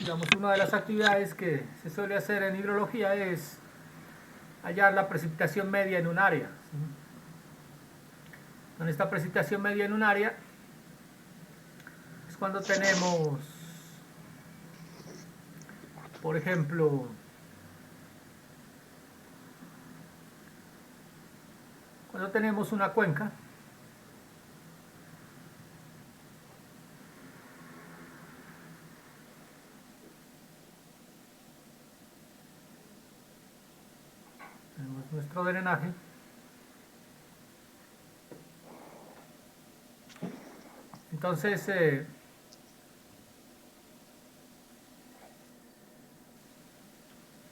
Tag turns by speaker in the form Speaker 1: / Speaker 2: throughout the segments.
Speaker 1: digamos, una de las actividades que se suele hacer en hidrología es hallar la precipitación media en un área. ¿Sí? Con esta precipitación media en un área es cuando tenemos, por ejemplo, cuando tenemos una cuenca, tenemos nuestro drenaje, entonces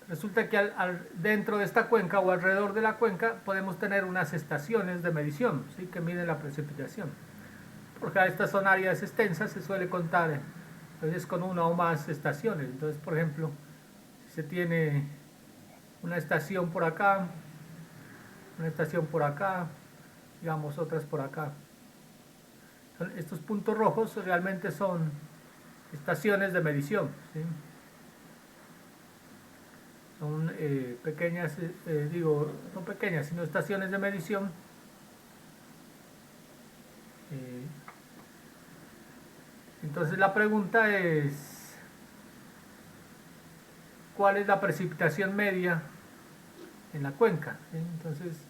Speaker 1: resulta que dentro de esta cuenca o alrededor de la cuenca podemos tener unas estaciones de medición, ¿sí? Que miden la precipitación. Porque estas son áreas extensas, se suele contar a veces con una o más estaciones. Entonces, por ejemplo, si se tiene una estación por acá, una estación por acá, digamos otras por acá. Estos puntos rojos realmente son estaciones de medición, ¿sí? Son pequeñas, digo, no pequeñas, sino estaciones de medición. Eh, entonces la pregunta es, ¿cuál es la precipitación media en la cuenca? ¿Sí? Entonces,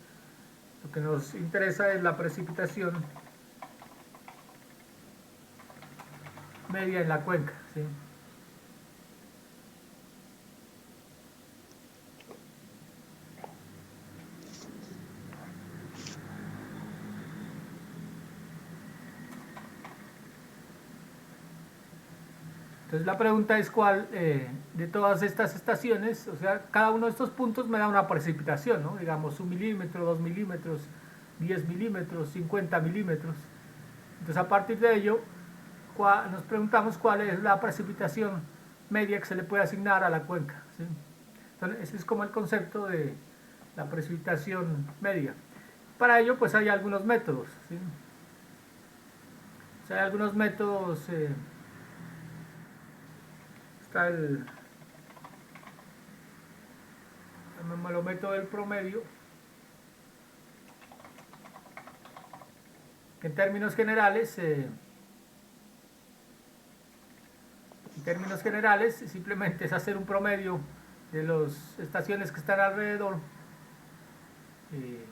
Speaker 1: lo que nos interesa es la precipitación media en la cuenca, ¿sí? Entonces la pregunta es cuál de todas estas estaciones, o sea, cada uno de estos puntos me da una precipitación, ¿no? Digamos 1 milímetro, 2 milímetros, 10 milímetros, 50 milímetros. Entonces a partir de ello nos preguntamos cuál es la precipitación media que se le puede asignar a la cuenca, ¿sí? Entonces ese es como el concepto de la precipitación media. Para ello pues hay algunos métodos, ¿sí? O sea, hay algunos métodos, está el método del promedio, que en términos generales simplemente es hacer un promedio de las estaciones que están alrededor eh,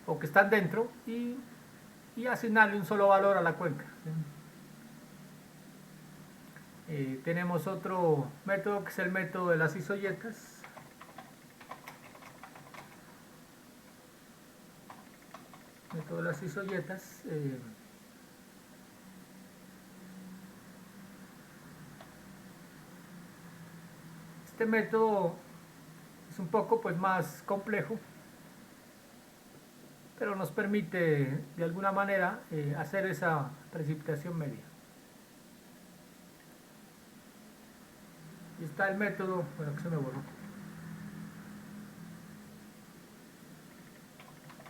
Speaker 1: o que están dentro y asignarle un solo valor a la cuenca, ¿sí? Tenemos otro método que es el método de las isoyetas. Método de las isoyetas. Este método es un poco pues más complejo, pero nos permite de alguna manera hacer esa precipitación media. Y está el método, bueno, que se me borró.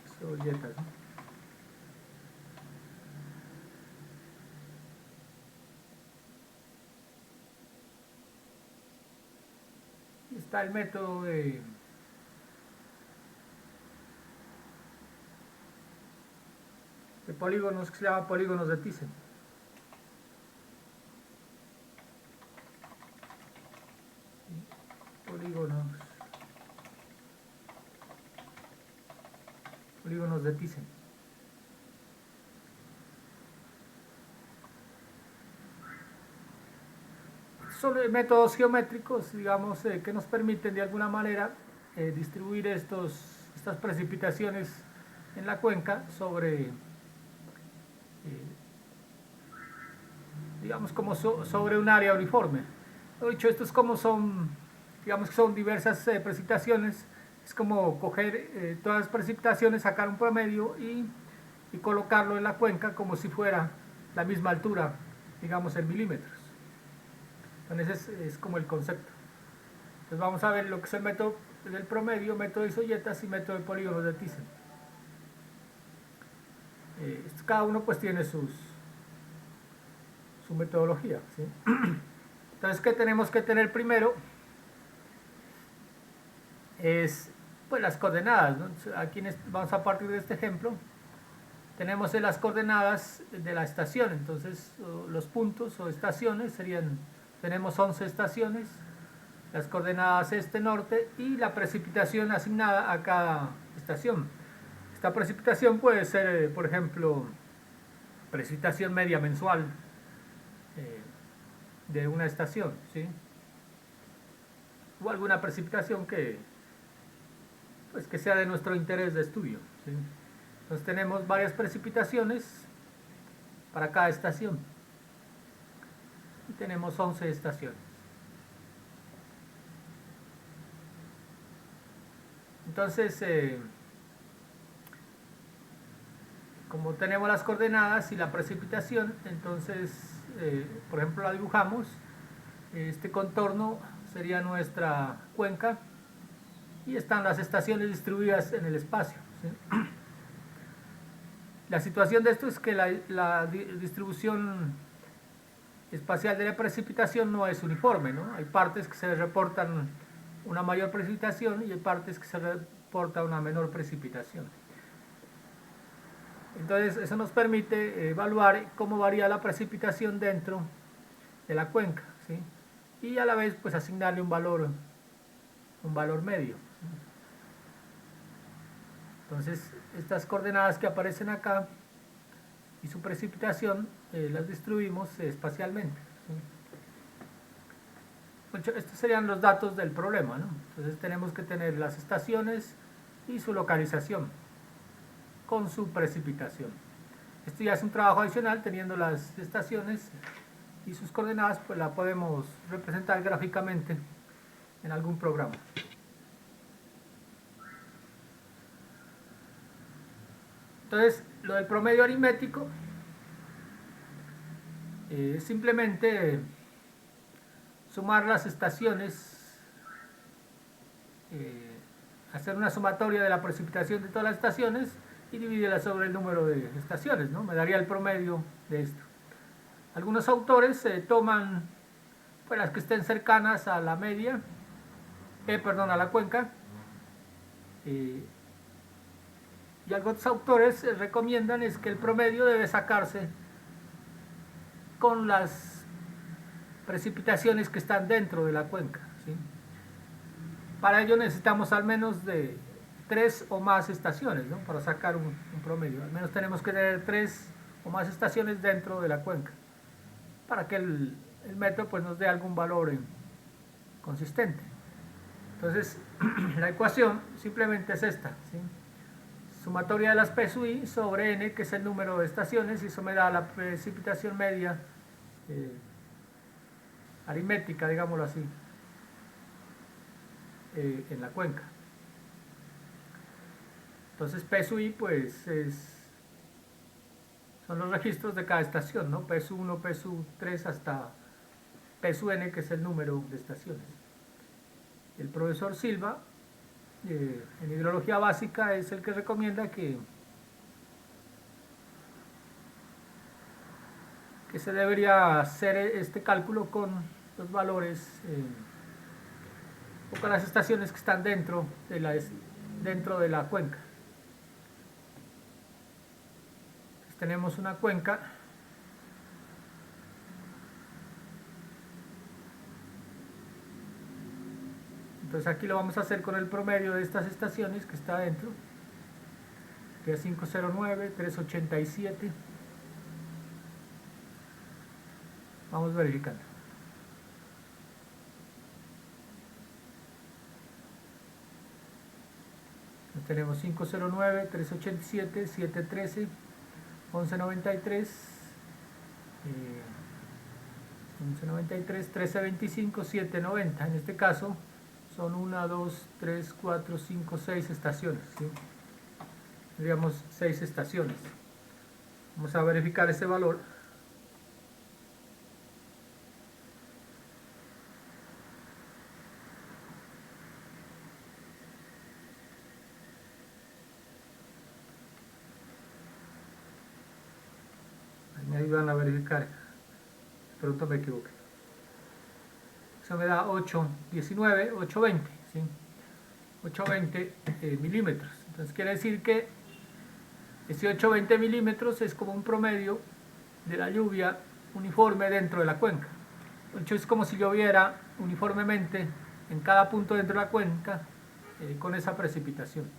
Speaker 1: Isoyetas, ¿no? Y está el método de polígonos que se llama polígonos de Thyssen. Polígonos de Thyssen. Son métodos geométricos, digamos, que nos permiten de alguna manera distribuir estas precipitaciones en la cuenca sobre, digamos, como sobre un área uniforme. Lo dicho, esto es como son, digamos que son diversas precipitaciones, es como coger todas las precipitaciones, sacar un promedio y colocarlo en la cuenca como si fuera la misma altura, digamos en milímetros. Entonces es como el concepto. Entonces vamos a ver lo que es el método del promedio, método de isoyetas y método de polígonos de Thyssen. Cada uno pues tiene su metodología, ¿sí? Entonces, ¿qué tenemos que tener primero? Es pues las coordenadas, ¿no? Aquí vamos a partir de este ejemplo. Tenemos las coordenadas de la estación, entonces los puntos o estaciones serían, tenemos 11 estaciones, las coordenadas este-norte y la precipitación asignada a cada estación. Esta precipitación puede ser, por ejemplo, precipitación media mensual de una estación, ¿sí? O alguna precipitación pues, que sea de nuestro interés de estudio, ¿sí? Entonces tenemos varias precipitaciones para cada estación y tenemos 11 estaciones. Entonces, como tenemos las coordenadas y la precipitación, entonces, por ejemplo, la dibujamos. Este contorno sería nuestra cuenca y están las estaciones distribuidas en el espacio, ¿sí? La situación de esto es que la distribución espacial de la precipitación no es uniforme, ¿no? Hay partes que se reportan una mayor precipitación y hay partes que se reporta una menor precipitación. Entonces eso nos permite evaluar cómo varía la precipitación dentro de la cuenca, ¿sí? Y a la vez pues asignarle un valor medio, ¿sí? Entonces estas coordenadas que aparecen acá y su precipitación las distribuimos espacialmente, ¿sí? Estos serían los datos del problema, ¿no? Entonces tenemos que tener las estaciones y su localización con su precipitación. Esto ya es un trabajo adicional, teniendo las estaciones y sus coordenadas, pues la podemos representar gráficamente en algún programa. Entonces, lo del promedio aritmético es simplemente sumar las estaciones, hacer una sumatoria de la precipitación de todas las estaciones y dividirla sobre el número de estaciones, ¿no? Me daría el promedio de esto. Algunos autores toman pues, las que estén cercanas a la media, a la cuenca, y algunos autores recomiendan es que el promedio debe sacarse con las precipitaciones que están dentro de la cuenca, ¿sí? Para ello necesitamos al menos de 3 o más estaciones, ¿no? Para sacar un promedio. Al menos tenemos que tener 3 o más estaciones dentro de la cuenca para que el método pues, nos dé algún valor consistente. Entonces, la ecuación simplemente es esta, ¿sí? Sumatoria de las P sub i sobre n, que es el número de estaciones, y eso me da la precipitación media aritmética, digámoslo así, en la cuenca. Entonces P sub i pues son los registros de cada estación, ¿no? P sub 1, P sub 3 hasta P sub n, que es el número de estaciones. El profesor Silva, en hidrología básica, es el que recomienda que se debería hacer este cálculo con los valores o con las estaciones que están dentro de la cuenca. Entonces, tenemos una cuenca Entonces aquí lo vamos a hacer con el promedio de estas estaciones que está dentro, que es 509, 387. Vamos verificando. Entonces tenemos 509, 387, 713, 1193, 1193, 1325, 790. En este caso son 1, 2, 3, 4, 5, 6 estaciones, ¿sí? Tendríamos 6 estaciones. Vamos a verificar ese valor. Ahí me ayudan a verificar. Pronto me equivoqué. Eso me da 819, 820, ¿sí? 820 milímetros. Entonces quiere decir que ese 820 milímetros es como un promedio de la lluvia uniforme dentro de la cuenca. De hecho, es como si lloviera uniformemente en cada punto dentro de la cuenca con esa precipitación.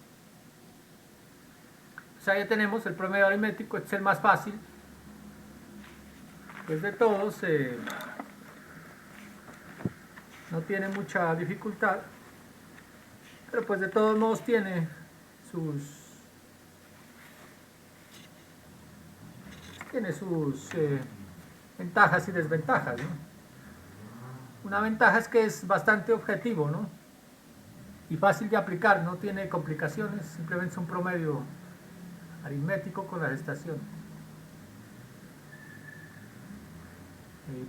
Speaker 1: O sea, ya tenemos el promedio aritmético. Este es el más fácil. Pues de todos, no tiene mucha dificultad, pero pues de todos modos tiene sus ventajas y desventajas, ¿no? Una ventaja es que es bastante objetivo, ¿no? Y fácil de aplicar, no tiene complicaciones, simplemente es un promedio aritmético con las estaciones.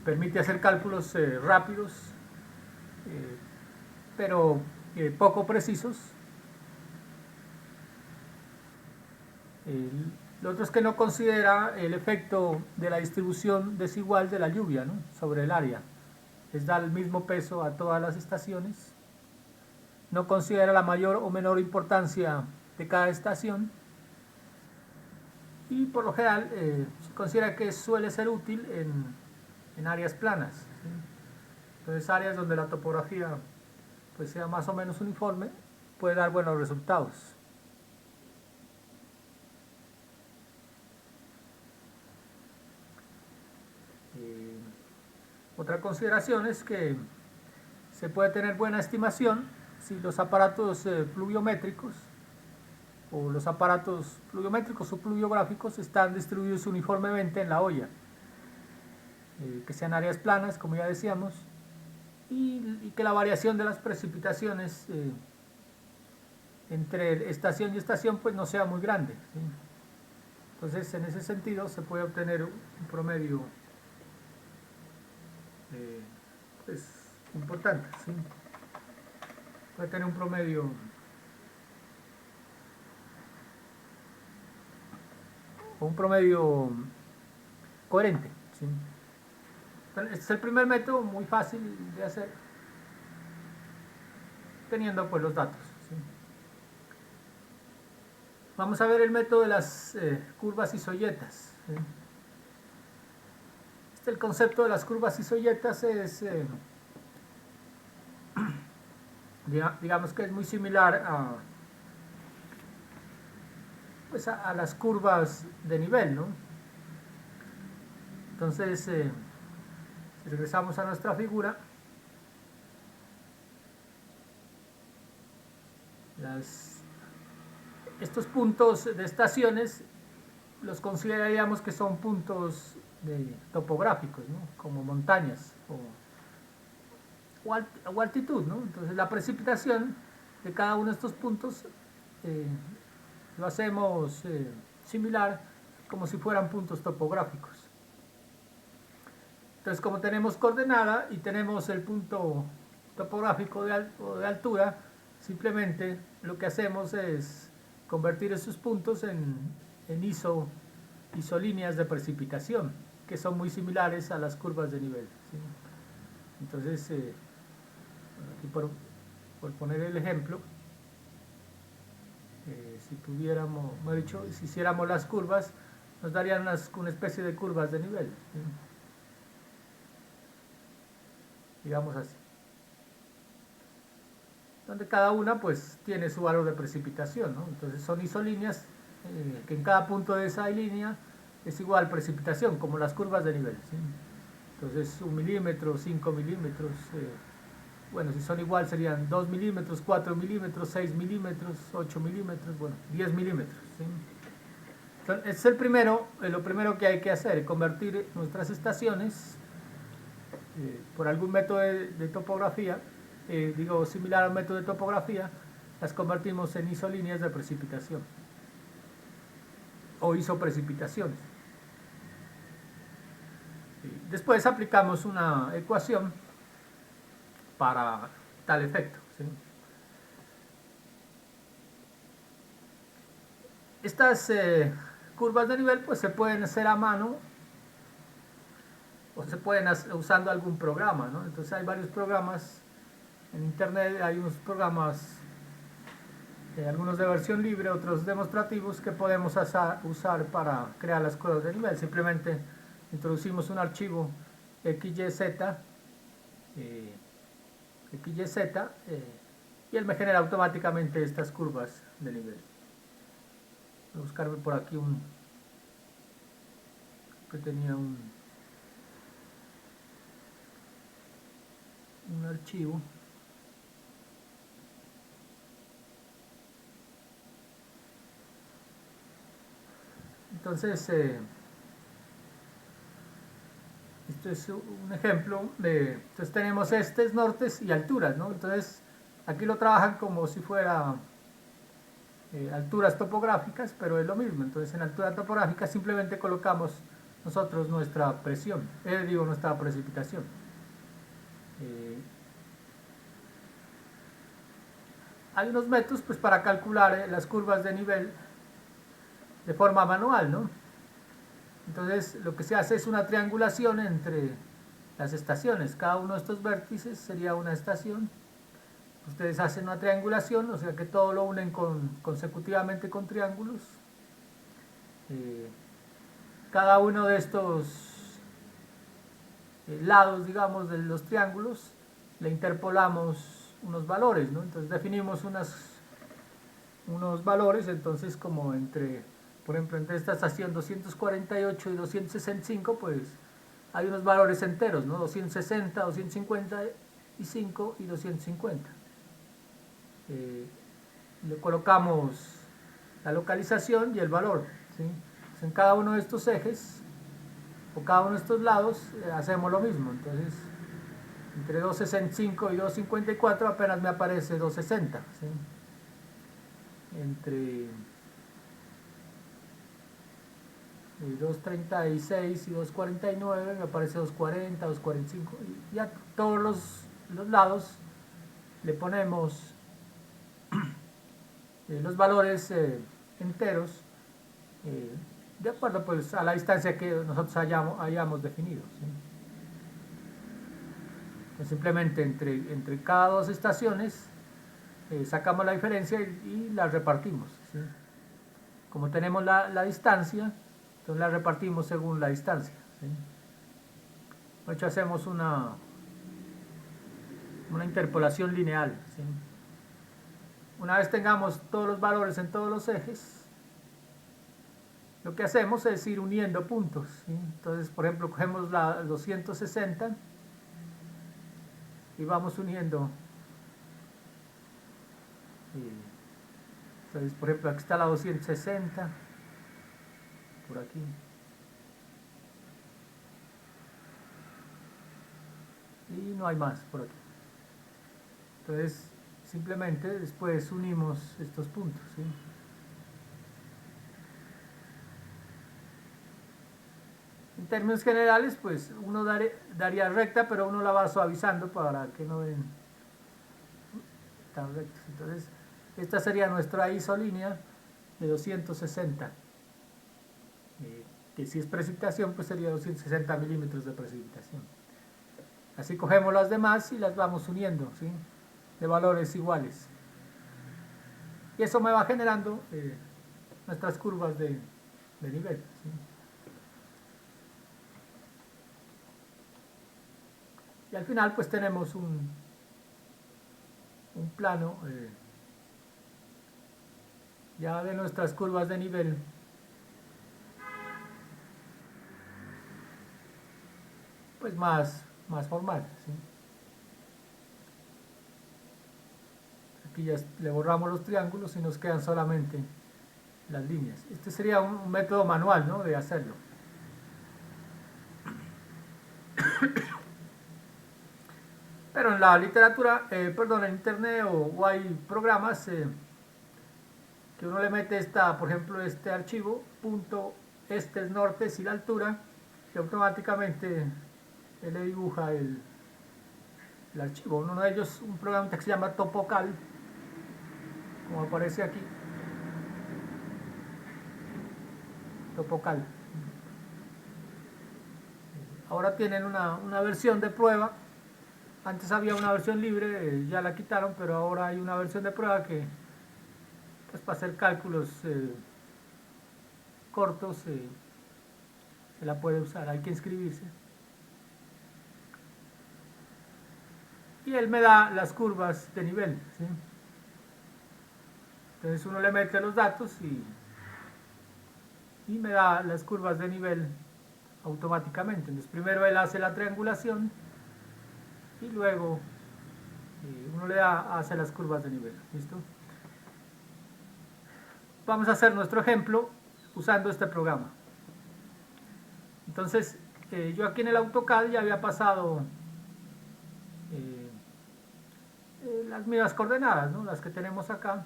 Speaker 1: Permite hacer cálculos rápidos, pero poco precisos. Lo otro es que no considera el efecto de la distribución desigual de la lluvia, ¿no?, sobre el área. Les da el mismo peso a todas las estaciones. No considera la mayor o menor importancia de cada estación. Y por lo general se considera que suele ser útil en áreas planas, ¿sí? Entonces áreas donde la topografía pues sea más o menos uniforme puede dar buenos resultados. Otra consideración es que se puede tener buena estimación si los aparatos pluviométricos o los aparatos pluviométricos o pluviográficos están distribuidos uniformemente en la olla, que sean áreas planas, como ya decíamos, y que la variación de las precipitaciones entre estación y estación pues no sea muy grande, ¿sí? Entonces en ese sentido se puede obtener un promedio pues importante, ¿sí? Puede tener un promedio coherente, ¿sí? Este es el primer método, muy fácil de hacer, teniendo pues los datos, ¿sí? Vamos a ver el método de las curvas isoyetas, ¿sí? El concepto de las curvas isoyetas es, digamos que es muy similar pues a las curvas de nivel, ¿no? Entonces, si regresamos a nuestra figura, estos puntos de estaciones los consideraríamos que son puntos topográficos, ¿no?, como montañas o altitud, ¿no? Entonces la precipitación de cada uno de estos puntos lo hacemos similar, como si fueran puntos topográficos. Entonces, como tenemos coordenada y tenemos el punto topográfico de altura, simplemente lo que hacemos es convertir esos puntos en isolíneas de precipitación, que son muy similares a las curvas de nivel, ¿sí? Entonces, aquí por poner el ejemplo, si tuviéramos, mejor dicho, si hiciéramos las curvas, nos darían una especie de curvas de nivel, ¿sí?, digamos así, donde cada una pues tiene su valor de precipitación, ¿no? Entonces son isolíneas que en cada punto de esa línea es igual precipitación, como las curvas de nivel, ¿sí? Entonces 1 milímetro, 5 milímetros, bueno, si son igual serían 2 milímetros, 4 milímetros, 6 milímetros, 8 milímetros, bueno, 10 milímetros, ¿sí? Entonces, es lo primero que hay que hacer, convertir nuestras estaciones por algún método de topografía, similar al método de topografía, las convertimos en isolíneas de precipitación o isoprecipitaciones. Después aplicamos una ecuación para tal efecto, ¿sí? Estas curvas de nivel pues se pueden hacer a mano o se pueden usando algún programa, ¿no? Entonces hay varios programas en internet, hay unos programas, algunos de versión libre, otros demostrativos que podemos usar para crear las curvas de nivel. Simplemente introducimos un archivo XYZ, XYZ y él me genera automáticamente estas curvas de nivel. Voy a buscarme por aquí que tenía un archivo. Entonces, esto es un ejemplo de, entonces tenemos nortes y alturas, ¿no? Entonces, aquí lo trabajan como si fuera alturas topográficas, pero es lo mismo. Entonces, en altura topográfica simplemente colocamos nosotros nuestra presión, nuestra precipitación. Hay unos métodos pues para calcular las curvas de nivel de forma manual, ¿no? Entonces lo que se hace es una triangulación entre las estaciones. Cada uno de estos vértices sería una estación. Ustedes hacen una triangulación, o sea que todo lo unen consecutivamente con triángulos. Cada uno de estos lados, digamos, de los triángulos, le interpolamos unos valores, ¿no? Entonces definimos unos valores, entonces como por ejemplo, entre esta estación 248 y 265, pues hay unos valores enteros, ¿no? 260, 255 y 250. Le colocamos la localización y el valor, ¿sí? Pues en cada uno de estos ejes o cada uno de estos lados hacemos lo mismo. Entonces, entre 265 y 254 apenas me aparece 260, ¿sí? Entre 236 y 249 me aparece 240, 245 y ya todos los lados le ponemos los valores enteros de acuerdo pues a la distancia que nosotros hayamos definido, ¿sí? Pues simplemente entre cada dos estaciones sacamos la diferencia y la repartimos, ¿sí? Como tenemos la distancia, entonces la repartimos según la distancia, ¿sí? De hecho hacemos una interpolación lineal, ¿sí? Una vez tengamos todos los valores en todos los ejes, lo que hacemos es ir uniendo puntos, ¿sí? Entonces, por ejemplo, cogemos la 260 y vamos uniendo. Entonces, por ejemplo, aquí está la 260, por aquí. Y no hay más por aquí. Entonces, simplemente después unimos estos puntos, ¿sí? En términos generales, pues uno daría recta, pero uno la va suavizando para que no den tan rectos. Entonces, esta sería nuestra isolínea de 260. Que si es precipitación, pues sería 260 milímetros de precipitación. Así cogemos las demás y las vamos uniendo, ¿sí? De valores iguales. Y eso me va generando nuestras curvas de nivel, ¿sí? Y al final pues tenemos un plano ya de nuestras curvas de nivel pues más formal, ¿sí? Aquí ya le borramos los triángulos y nos quedan solamente las líneas. Este sería un método manual, ¿no?, de hacerlo. Pero en la literatura, en internet o hay programas que uno le mete por ejemplo, este archivo, punto nortes y la altura, y automáticamente él le dibuja el archivo. Uno de ellos, un programa que se llama Topocal, como aparece aquí, Topocal. ahora tienen una versión de prueba. Antes había una versión libre, ya la quitaron, pero ahora hay una versión de prueba que, pues, para hacer cálculos cortos, se la puede usar. Hay que inscribirse. Y él me da las curvas de nivel, ¿sí? Entonces uno le mete los datos y me da las curvas de nivel automáticamente. Entonces primero él hace la triangulación y luego uno le hace las curvas de nivel. ¿Listo? Vamos a hacer nuestro ejemplo usando este programa. Entonces yo aquí en el AutoCAD ya había pasado las mismas coordenadas, ¿no? Las que tenemos acá.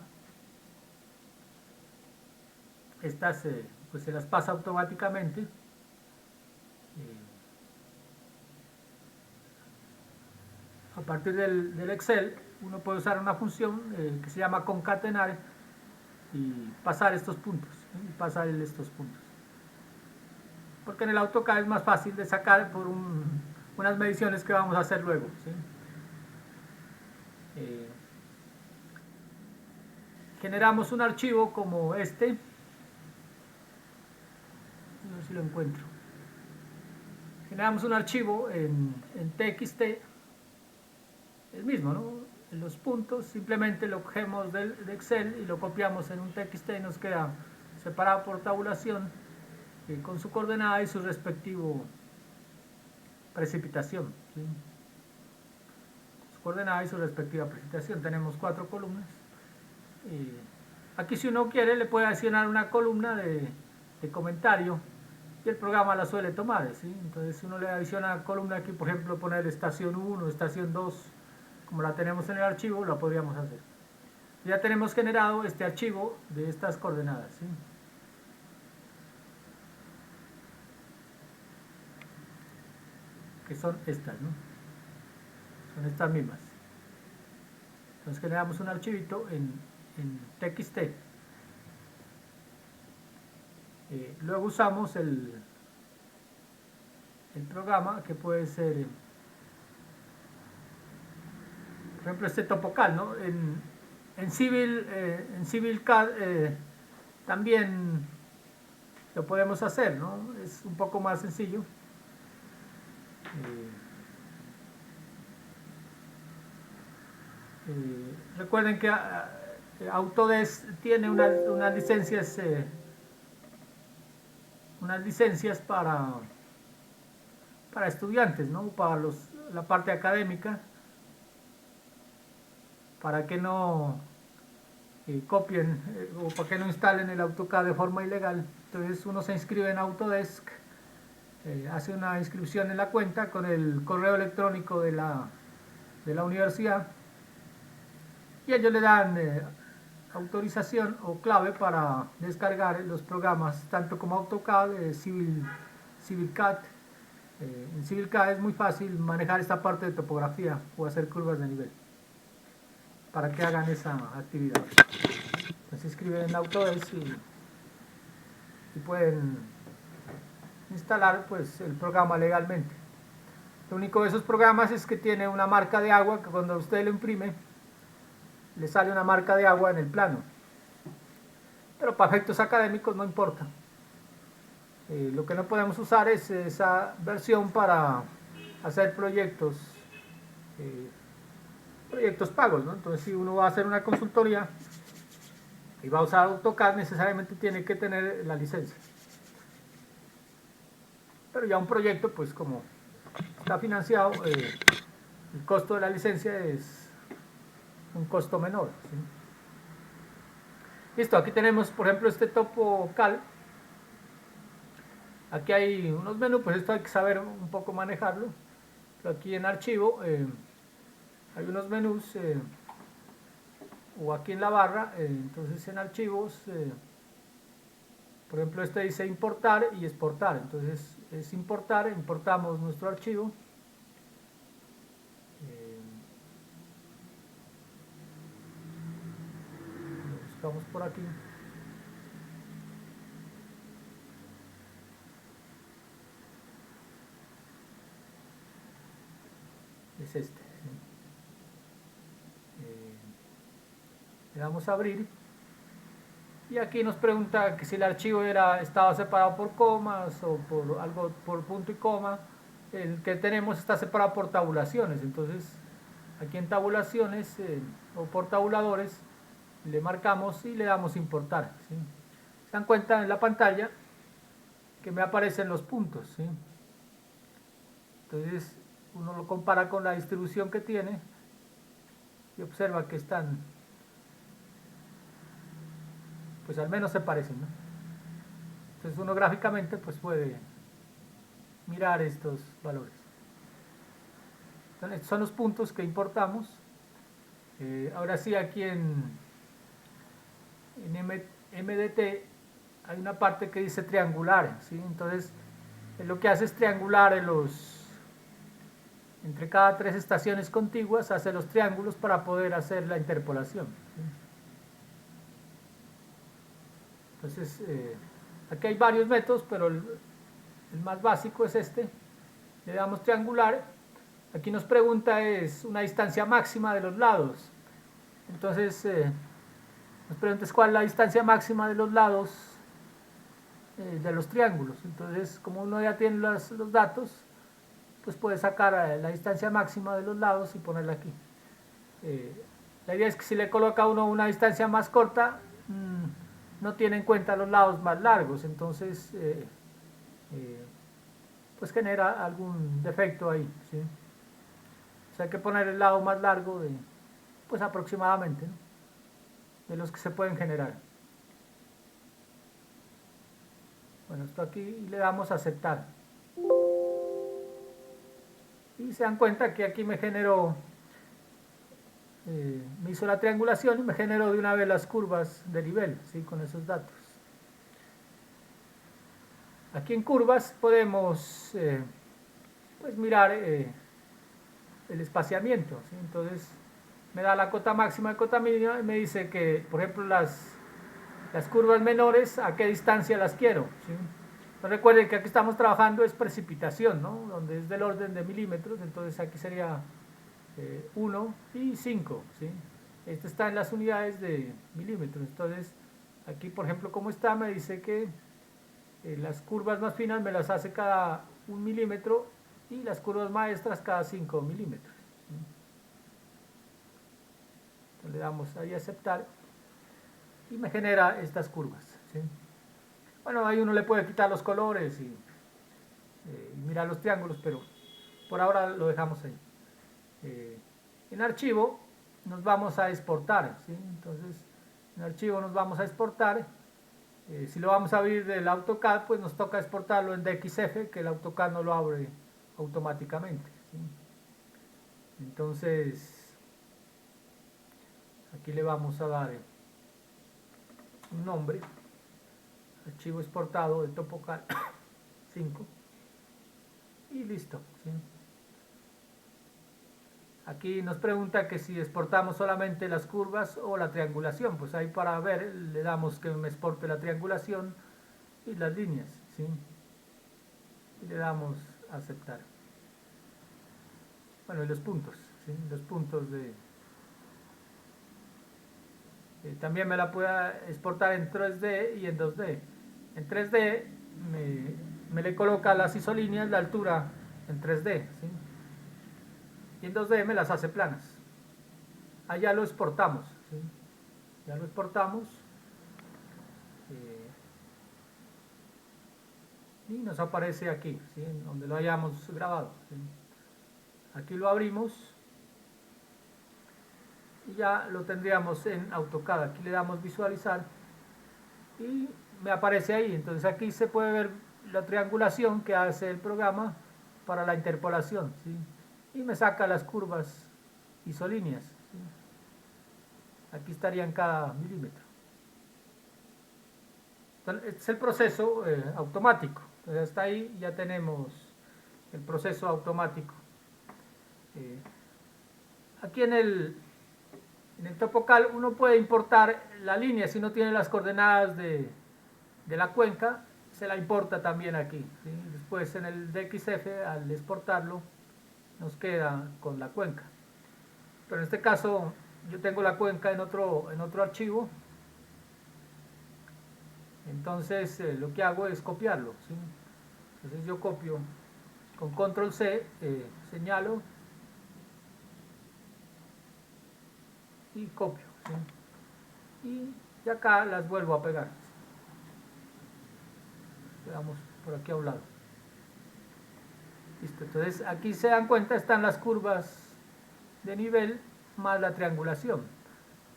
Speaker 1: Estas pues se las pasa automáticamente. A partir del Excel uno puede usar una función que se llama concatenar y pasar estos puntos, y pasar estos puntos, porque en el AutoCAD es más fácil de sacar por unas mediciones que vamos a hacer luego, ¿sí? Generamos un archivo como este, a ver si lo encuentro. Generamos un archivo en TXT, el mismo, ¿no? Los puntos, simplemente lo cogemos de Excel y lo copiamos en un TXT y nos queda separado por tabulación con su coordenada y su respectivo precipitación, ¿sí? Su coordenada y su respectiva precipitación. Tenemos 4 columnas. Aquí, si uno quiere, le puede adicionar una columna de comentario y el programa la suele tomar, ¿sí? Entonces, si uno le adiciona columna aquí, por ejemplo, poner estación 1, estación 2, como la tenemos en el archivo, lo podríamos hacer. Ya tenemos generado este archivo de estas coordenadas, ¿sí? Que son estas, ¿no? Son estas mismas. Entonces generamos un archivito en TXT. Luego usamos el programa que puede ser, por ejemplo, este Topocal, ¿no? En Civil CAD también lo podemos hacer, ¿no? Es un poco más sencillo. Recuerden que Autodesk tiene unas licencias para estudiantes, ¿no? Para la parte académica, para que no copien o para que no instalen el AutoCAD de forma ilegal. Entonces uno se inscribe en Autodesk, hace una inscripción en la cuenta con el correo electrónico de la universidad y ellos le dan autorización o clave para descargar los programas tanto como AutoCAD, CivilCAD. En CivilCAD es muy fácil manejar esta parte de topografía o hacer curvas de nivel para que hagan esa actividad. Entonces se inscriben en Autodesk y pueden instalar, pues, el programa legalmente. Lo único de esos programas es que tiene una marca de agua que cuando usted lo imprime le sale una marca de agua en el plano, pero para efectos académicos no importa. Lo que no podemos usar es esa versión para hacer proyectos pagos, ¿no? Entonces, si uno va a hacer una consultoría y va a usar AutoCAD, necesariamente tiene que tener la licencia. Pero ya un proyecto, pues como está financiado, el costo de la licencia es un costo menor, ¿sí? Listo, aquí tenemos, por ejemplo, este Topocal. Aquí hay unos menús, pues esto hay que saber un poco manejarlo. Pero aquí en archivo hay unos menús, o aquí en la barra, entonces en archivos, por ejemplo, este dice importar y exportar. Entonces es importar, importamos nuestro archivo. Lo buscamos por aquí. es este, ¿sí? Le damos a abrir y aquí nos pregunta que si el archivo estaba separado por comas o por algo por punto y coma. El que tenemos está separado por tabulaciones, entonces aquí en tabulaciones o por tabuladores le marcamos y le damos importar, ¿sí? Se dan cuenta en la pantalla que me aparecen los puntos, ¿sí? Entonces uno lo compara con la distribución que tiene y observa que están, pues al menos se parecen, ¿no? Entonces uno gráficamente pues puede mirar estos valores. Entonces, estos son los puntos que importamos. Ahora sí, aquí en MDT hay una parte que dice triangular, ¿sí? Entonces lo que hace es triangular entre cada 3 estaciones contiguas, hace los triángulos para poder hacer la interpolación, ¿sí? Entonces aquí hay varios métodos, pero el más básico es este. Le damos triangular. Aquí nos pregunta es una distancia máxima de los lados. Entonces nos pregunta cuál es la distancia máxima de los lados de los triángulos. Entonces, como uno ya tiene los datos, pues puede sacar la distancia máxima de los lados y ponerla aquí. La idea es que si le coloca uno una distancia más corta, no tiene en cuenta los lados más largos, entonces pues genera algún defecto ahí, ¿sí? O sea, hay que poner el lado más largo pues aproximadamente, ¿no?, de los que se pueden generar. Bueno, esto aquí le damos a aceptar. Y se dan cuenta que aquí me generó, me hizo la triangulación y me generó de una vez las curvas de nivel, ¿sí?, con esos datos. Aquí en curvas podemos pues mirar el espaciamiento, ¿sí? Entonces me da la cota máxima y cota mínima y me dice que, por ejemplo, las curvas menores, a qué distancia las quiero, ¿sí? Entonces recuerden que aquí estamos trabajando es precipitación, ¿no?, donde es del orden de milímetros, entonces aquí sería 1 y 5, ¿sí? Este está en las unidades de milímetros, entonces aquí, por ejemplo, como está, me dice que las curvas más finas me las hace cada 1 milímetro y las curvas maestras cada 5 milímetros, ¿sí? Entonces le damos ahí a aceptar y me genera estas curvas, ¿sí? Bueno, ahí uno le puede quitar los colores y mirar los triángulos, pero por ahora lo dejamos ahí. En archivo nos vamos a exportar, ¿sí? Entonces en archivo nos vamos a exportar. Si lo vamos a abrir del AutoCAD, pues nos toca exportarlo en DXF, que el AutoCAD no lo abre automáticamente, ¿sí? Entonces aquí le vamos a dar un nombre, archivo exportado de TopoCAD 5 y listo, ¿sí? Aquí nos pregunta que si exportamos solamente las curvas o la triangulación, pues ahí para ver le damos que me exporte la triangulación y las líneas, ¿sí? Y le damos a aceptar. Bueno, y los puntos, ¿sí? Los puntos también me la pueda exportar en 3D y en 2D. En 3D me le coloca las isolíneas, la altura en 3D, ¿sí? Y en 2D me las hace planas. Allá lo exportamos, ¿sí? Ya lo exportamos y nos aparece aquí, ¿sí?, en donde lo hayamos grabado, ¿sí? Aquí lo abrimos y ya lo tendríamos en AutoCAD. Aquí le damos visualizar y me aparece ahí. Entonces aquí se puede ver la triangulación que hace el programa para la interpolación, ¿sí? Y me saca las curvas isolíneas, ¿sí? Aquí estarían cada milímetro. Entonces, este es el proceso automático. Entonces hasta ahí ya tenemos el proceso automático. Aquí en el TopoCAD uno puede importar la línea si no tiene las coordenadas de la cuenca, se la importa también aquí, ¿sí? Después en el DXF, al exportarlo, nos queda con la cuenca. Pero en este caso yo tengo la cuenca en otro archivo, entonces lo que hago es copiarlo, ¿sí? Entonces yo copio con control C, señalo y copio, ¿sí? Y acá las vuelvo a pegar. Quedamos por aquí a un lado. Listo, entonces aquí se dan cuenta, están las curvas de nivel más la triangulación.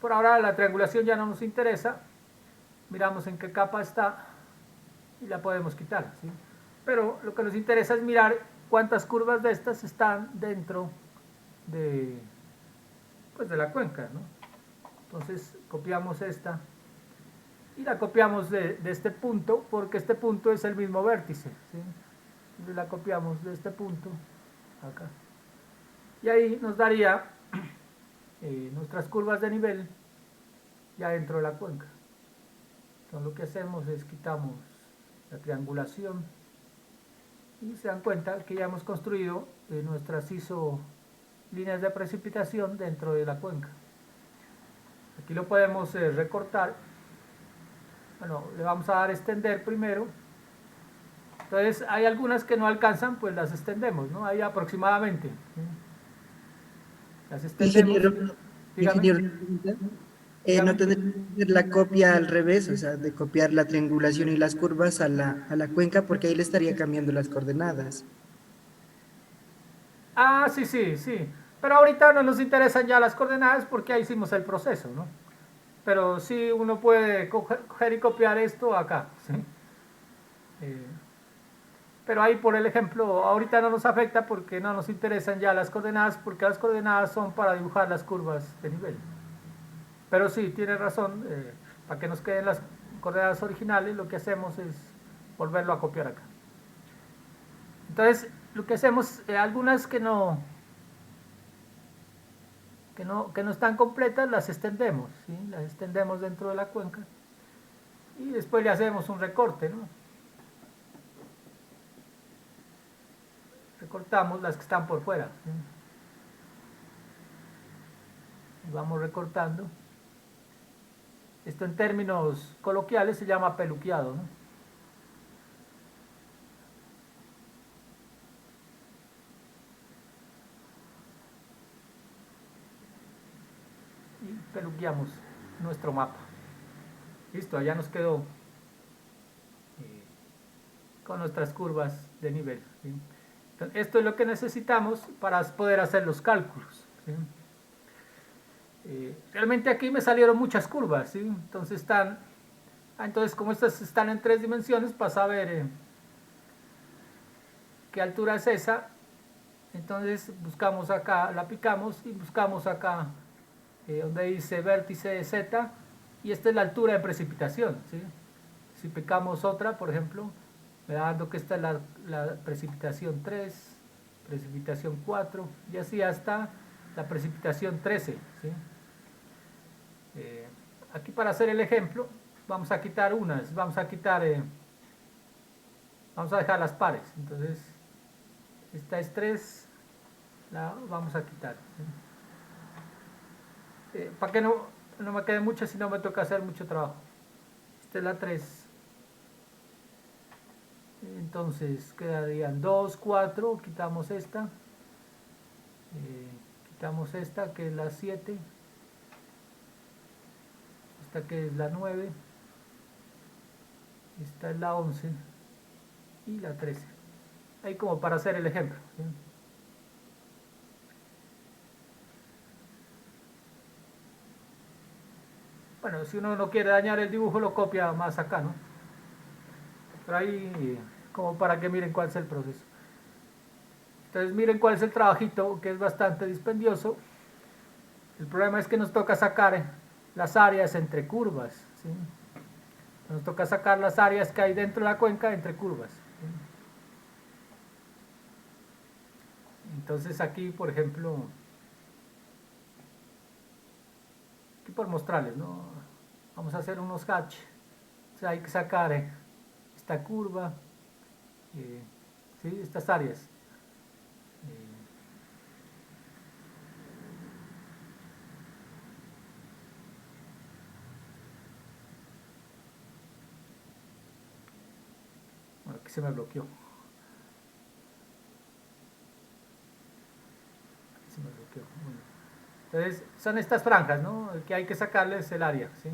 Speaker 1: Por ahora la triangulación ya no nos interesa, miramos en qué capa está y la podemos quitar, ¿sí? Pero lo que nos interesa es mirar cuántas curvas de estas están dentro de, pues de la cuenca, ¿no? Entonces copiamos esta y la copiamos de este punto, porque este punto es el mismo vértice, ¿sí? Entonces la copiamos de este punto acá y ahí nos daría nuestras curvas de nivel ya dentro de la cuenca. Entonces lo que hacemos es quitamos la triangulación y se dan cuenta que ya hemos construido nuestras líneas de precipitación dentro de la cuenca. Aquí lo podemos recortar. Bueno, le vamos a dar extender primero. Entonces hay algunas que no alcanzan, pues las extendemos, ¿no? Ahí aproximadamente, ¿sí? Las extendemos.
Speaker 2: Ingeniero,
Speaker 1: Dígame.
Speaker 2: ingeniero, no
Speaker 1: Dígame.
Speaker 2: tendría que hacer la copia al revés, o sea, de copiar la triangulación y las curvas a la cuenca, porque ahí le estaría cambiando las coordenadas.
Speaker 1: Ah, sí, sí, sí. Pero ahorita no nos interesan ya las coordenadas porque ahí hicimos el proceso, ¿no? Pero sí uno puede coger y copiar esto acá, ¿sí? Eh, pero ahí por el ejemplo, ahorita no nos afecta porque no nos interesan ya las coordenadas, porque las coordenadas son para dibujar las curvas de nivel. Pero sí, tiene razón, para que nos queden las coordenadas originales, lo que hacemos es volverlo a copiar acá. Entonces, lo que hacemos, algunas que no están completas, las extendemos, ¿sí? Las extendemos dentro de la cuenca y después le hacemos un recorte, ¿no? Recortamos las que están por fuera, ¿sí? Y vamos recortando. Esto en términos coloquiales se llama peluqueado, ¿no? Y peluqueamos nuestro mapa. Listo, allá nos quedó con nuestras curvas de nivel, ¿sí? Entonces, esto es lo que necesitamos para poder hacer los cálculos, ¿sí? Realmente aquí me salieron muchas curvas, ¿sí? Entonces entonces como estas están en 3 dimensiones, para saber qué altura es esa, entonces buscamos acá, la picamos y buscamos acá donde dice vértice Z, y esta es la altura de precipitación, ¿sí? Si picamos otra, por ejemplo, me da dando que esta es la precipitación 3, precipitación 4, y así hasta la precipitación 13, ¿sí? Aquí para hacer el ejemplo, vamos a quitar unas, vamos a dejar las pares, entonces esta es 3, la vamos a quitar, ¿sí? Para que no me quede mucho, si no me toca hacer mucho trabajo. Esta es la 3. Entonces quedarían 2, 4, quitamos esta que es la 7, esta que es la 9, esta es la 11 y la 13. Ahí como para hacer el ejemplo, ¿sí? Bueno, si uno no quiere dañar el dibujo, lo copia más acá, ¿no? Pero ahí como para que miren cuál es el proceso. Entonces miren cuál es el trabajito, que es bastante dispendioso. El problema es que nos toca sacar las áreas entre curvas, ¿sí? Nos toca sacar las áreas que hay dentro de la cuenca entre curvas, ¿sí? Entonces aquí, por ejemplo, aquí por mostrarles, ¿no? Vamos a hacer unos hatch. Entonces hay que sacar esta curva, ¿sí? Estas áreas. se me bloqueó. Se me bloqueó. Bueno. Entonces, son estas franjas, ¿no? El que hay que sacarles el área, ¿sí?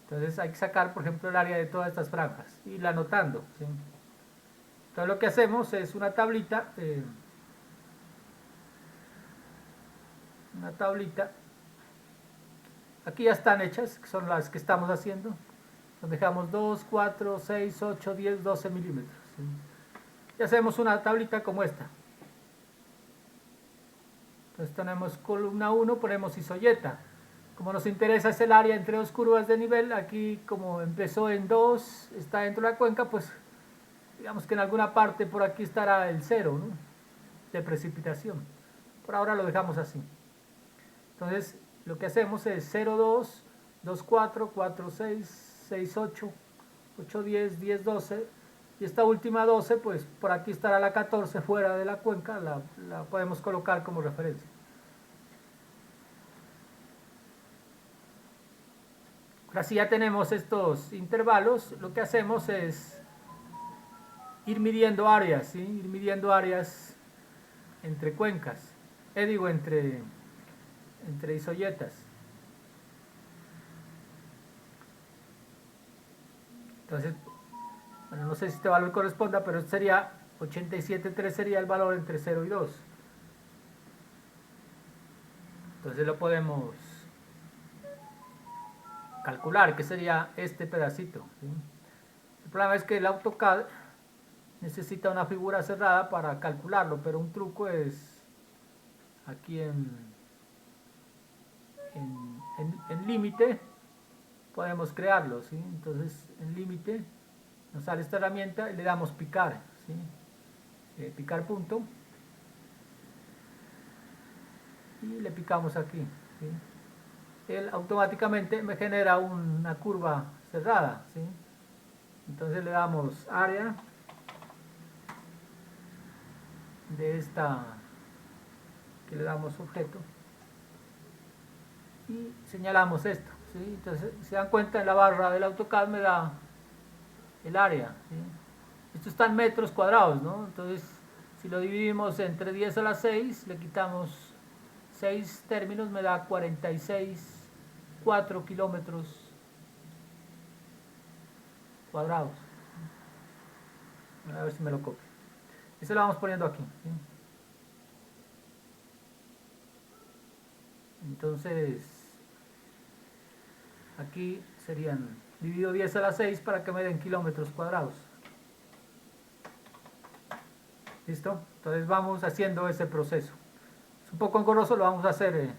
Speaker 1: Entonces hay que sacar, por ejemplo, el área de todas estas franjas y la anotando, ¿sí? Entonces lo que hacemos es una tablita, aquí ya están hechas, que son las que estamos haciendo, donde dejamos 2, 4, 6, 8, 10, 12 milímetros, ¿sí? Y hacemos una tablita como esta. Entonces tenemos columna 1, ponemos isoyeta. Como nos interesa es el área entre dos curvas de nivel, aquí como empezó en 2, está dentro de la cuenca, pues digamos que en alguna parte por aquí estará el 0, ¿no?, de precipitación. Por ahora lo dejamos así. Entonces lo que hacemos es 0, 2, 2, 4, 4, 6, 6, 8, 8, 10, 10, 12. Y esta última 12, pues por aquí estará la 14 fuera de la cuenca, la podemos colocar como referencia. Ahora sí ya tenemos estos intervalos, lo que hacemos es ir midiendo áreas, ¿sí? Ir midiendo áreas entre cuencas, digo, entre isoyetas. Entonces, bueno, no sé si este valor corresponda, pero este sería 87.3, sería el valor entre 0 y 2. Entonces lo podemos calcular, que sería este pedacito, ¿sí? El problema es que el AutoCAD necesita una figura cerrada para calcularlo, pero un truco es aquí en límite podemos crearlo, ¿sí? Entonces en límite nos sale esta herramienta y le damos picar, ¿sí? Picar punto y le picamos aquí, ¿sí? Él automáticamente me genera una curva cerrada, ¿sí? Entonces le damos área de esta, que le damos objeto, y señalamos esto, ¿sí? Entonces se dan cuenta, en la barra del AutoCAD me da el área, ¿sí? Esto está en metros cuadrados, ¿no? Entonces si lo dividimos entre 10 a la 6, le quitamos 6 términos, me da 46,4 kilómetros cuadrados. A ver si me lo copio. Eso lo vamos poniendo aquí, ¿sí? Entonces aquí serían, dividido 10 a la 6 para que me den kilómetros cuadrados. ¿Listo? Entonces vamos haciendo ese proceso. Es un poco engorroso, lo vamos a hacer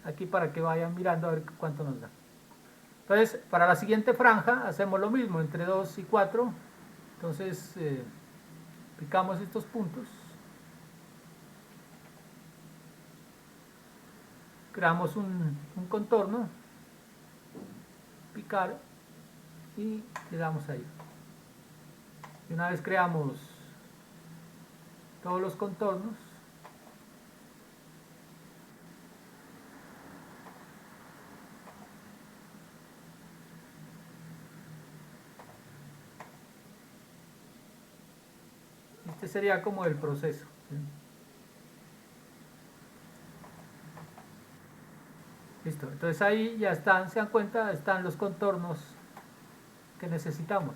Speaker 1: aquí para que vayan mirando a ver cuánto nos da. Entonces para la siguiente franja hacemos lo mismo, entre 2 y 4. Entonces picamos estos puntos, creamos un contorno, picar y le damos ahí. Y una vez creamos todos los contornos, este sería como el proceso, ¿sí? Listo, entonces ahí ya están, se dan cuenta, están los contornos que necesitamos.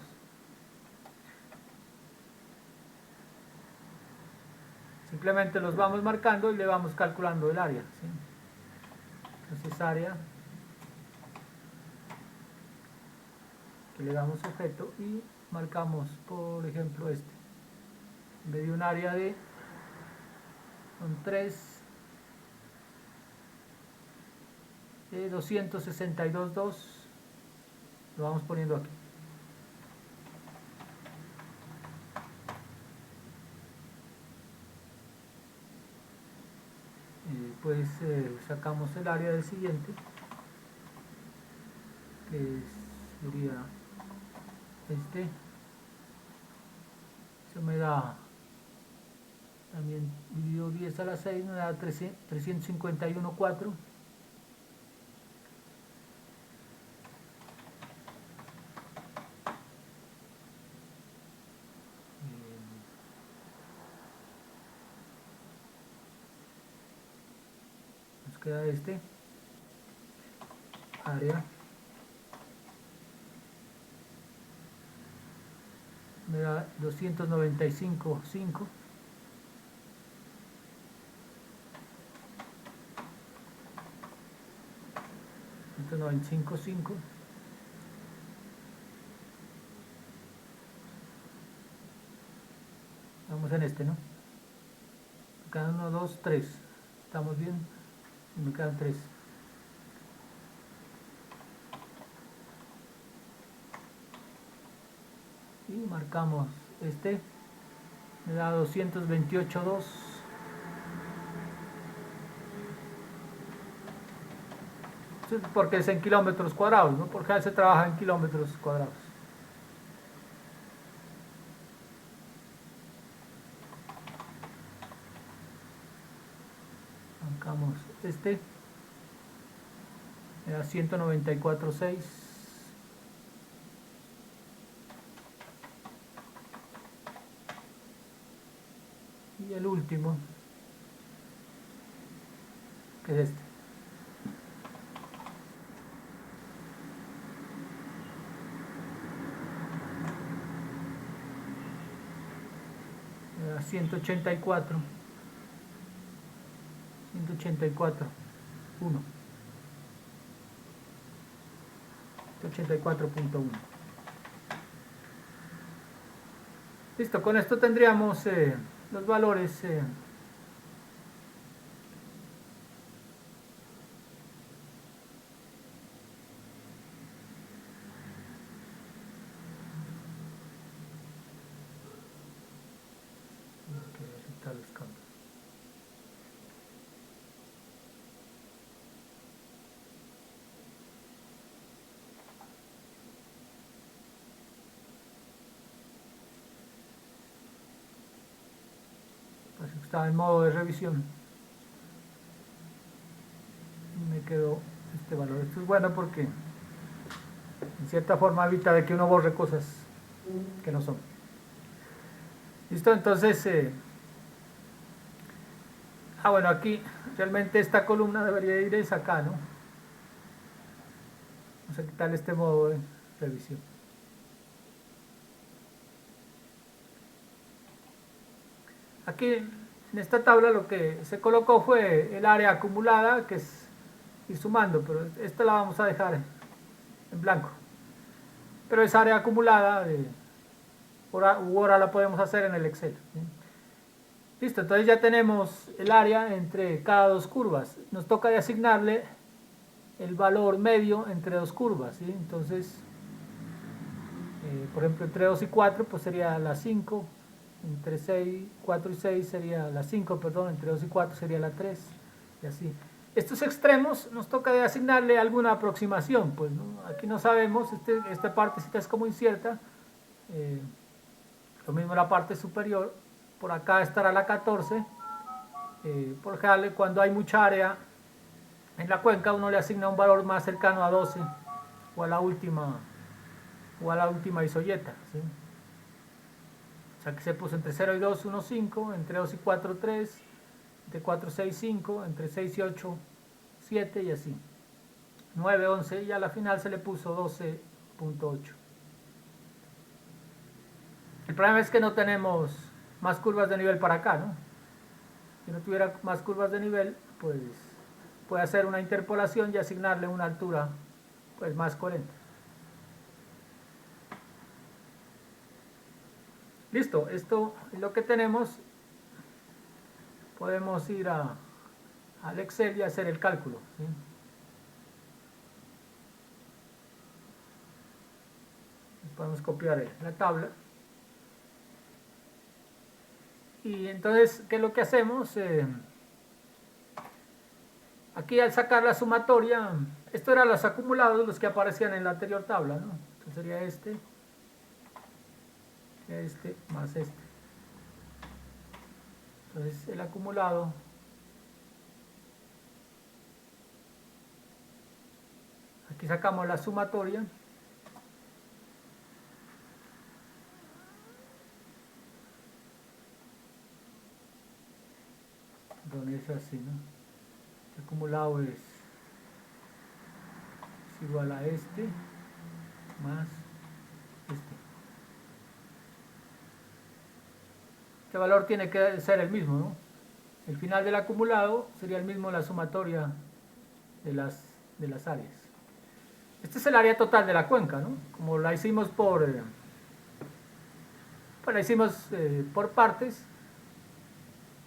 Speaker 1: Simplemente los vamos marcando y le vamos calculando el área, ¿sí? Entonces área, que le damos objeto y marcamos, por ejemplo, este. En vez de un área de, son 3 de 262.2, lo vamos poniendo aquí. Pues sacamos el área del siguiente, que sería este. Eso me da, también dividido 10 a la 6, me da 351,4. queda este área, me da 295.5, vamos en este, ¿no? Me quedan 1, 2, 3, estamos bien, y me quedan 3. Y marcamos este, me da 228.2, porque es en kilómetros cuadrados, ¿no? Porque se trabaja en kilómetros cuadrados. Marcamos este, me da 194.6. Y el último, que es este. Me da 184. 184.1. 184.1. Listo, con esto tendríamos los valores está en modo de revisión y me quedó este valor. Esto es bueno porque en cierta forma evita de que uno borre cosas que no son. Listo, entonces bueno, aquí realmente esta columna debería ir es acá, ¿no? Vamos a quitarle este modo de revisión. Aquí en esta tabla lo que se colocó fue el área acumulada, que es ir sumando, pero esta la vamos a dejar en blanco. Pero esa área acumulada ahora la podemos hacer en el Excel, ¿sí? Listo, entonces ya tenemos el área entre cada dos curvas. Nos toca de asignarle el valor medio entre dos curvas, ¿sí? Entonces, por ejemplo, entre 2 y 4 pues sería la 5, entre 6, 4 y 6 sería la 5, perdón, entre 2 y 4 sería la 3, y así. Estos extremos nos toca de asignarle alguna aproximación, pues, ¿no? Aquí no sabemos, esta partecita es como incierta, lo mismo la parte superior, por acá estará la 14, por ejemplo, cuando hay mucha área en la cuenca uno le asigna un valor más cercano a 12 o a la última isoyeta, ¿sí? O sea que se puso entre 0 y 2, 1, 5, entre 2 y 4, 3, entre 4 y 6, 5, entre 6 y 8, 7 y así. 9, 11 y a la final se le puso 12.8. El problema es que no tenemos más curvas de nivel para acá, ¿no? Si no tuviera más curvas de nivel, pues puede hacer una interpolación y asignarle una altura pues más coherente. Listo, esto es lo que tenemos. Podemos ir al Excel y hacer el cálculo, ¿sí? Podemos copiar la tabla. Y entonces, ¿qué es lo que hacemos? Aquí al sacar la sumatoria, esto eran los acumulados, los que aparecían en la anterior tabla, ¿no? Entonces sería este más este. Entonces el acumulado aquí sacamos la sumatoria donde es así, ¿no? El acumulado es igual a este más este. Este valor tiene que ser el mismo, ¿no? El final del acumulado sería el mismo en la sumatoria de las áreas. Este es el área total de la cuenca, ¿no? Como la hicimos por partes,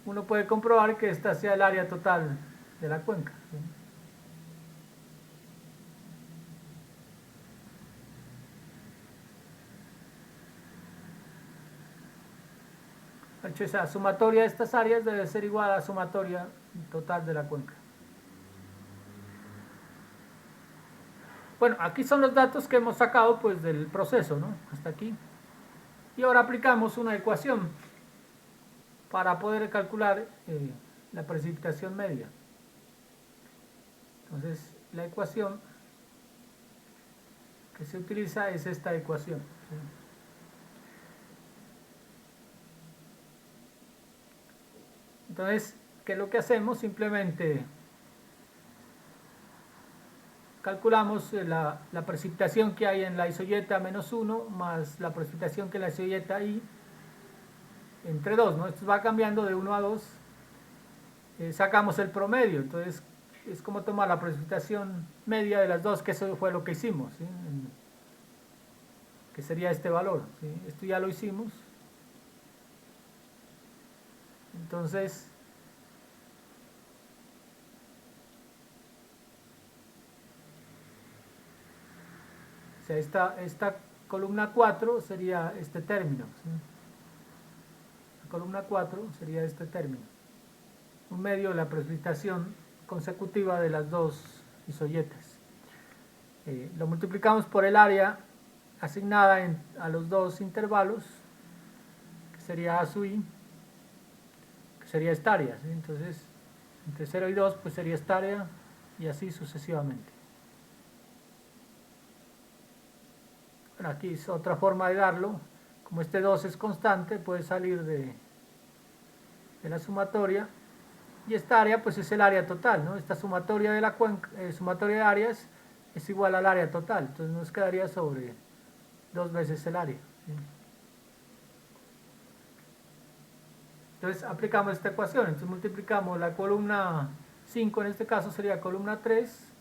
Speaker 1: uno puede comprobar que esta sea el área total de la cuenca, ¿sí? De hecho, esa sumatoria de estas áreas debe ser igual a la sumatoria total de la cuenca. Bueno, aquí son los datos que hemos sacado pues del proceso, ¿no? Hasta aquí. Y ahora aplicamos una ecuación para poder calcular la precipitación media. Entonces, la ecuación que se utiliza es esta ecuación, ¿sí? Entonces, ¿qué es lo que hacemos? Simplemente calculamos la precipitación que hay en la isoyeta menos 1 más la precipitación que en la isoyeta I entre 2, ¿no? Esto va cambiando de 1 a 2. Sacamos el promedio, entonces es como tomar la precipitación media de las dos, que eso fue lo que hicimos, ¿sí? Que sería este valor, ¿sí? Esto ya lo hicimos. Entonces, o sea, esta columna 4 sería este término, ¿sí? La columna 4 sería este término, un medio de la precipitación consecutiva de las dos isoyetas. Lo multiplicamos por el área asignada a los dos intervalos, que sería A sub I, que sería esta área, ¿sí? Entonces, entre 0 y 2 pues sería esta área y así sucesivamente. Bueno, aquí es otra forma de darlo. Como este 2 es constante, puede salir de la sumatoria. Y esta área pues es el área total, ¿no? Esta sumatoria de la cuenca, sumatoria de áreas es igual al área total. Entonces nos quedaría sobre 2 veces el área, ¿sí? Entonces aplicamos esta ecuación. Entonces multiplicamos la columna 5, en este caso sería columna 3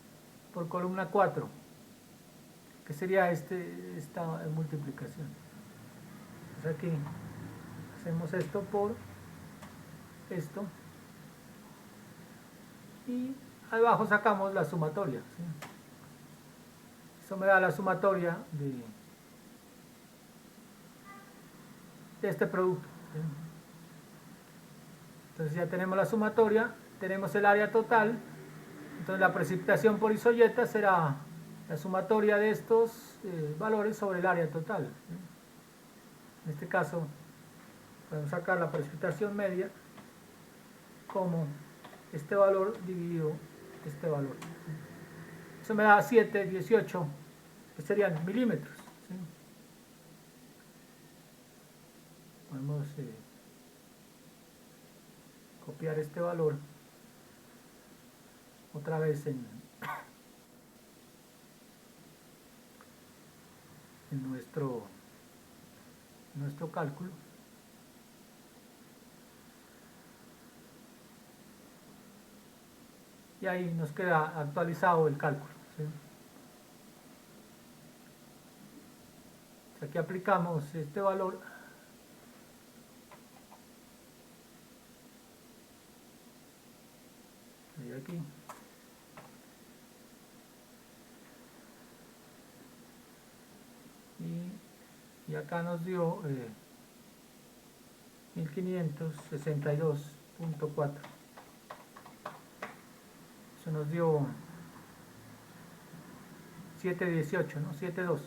Speaker 1: por columna 4, que sería esta multiplicación. Entonces aquí hacemos esto por esto y abajo sacamos la sumatoria, ¿sí? Eso me da la sumatoria de este producto, ¿sí? Entonces ya tenemos la sumatoria, tenemos el área total, entonces la precipitación por isoyeta será la sumatoria de estos valores sobre el área total, ¿sí? En este caso podemos sacar la precipitación media como este valor dividido este valor, ¿sí? Eso me da 7,18, que serían milímetros, ¿sí? Podemos copiar este valor otra vez en nuestro cálculo. Y ahí nos queda actualizado el cálculo, ¿sí? Aquí aplicamos este valor y aquí y acá nos dio 1562.4. Eso nos dio 7,18, ¿no? 7,2.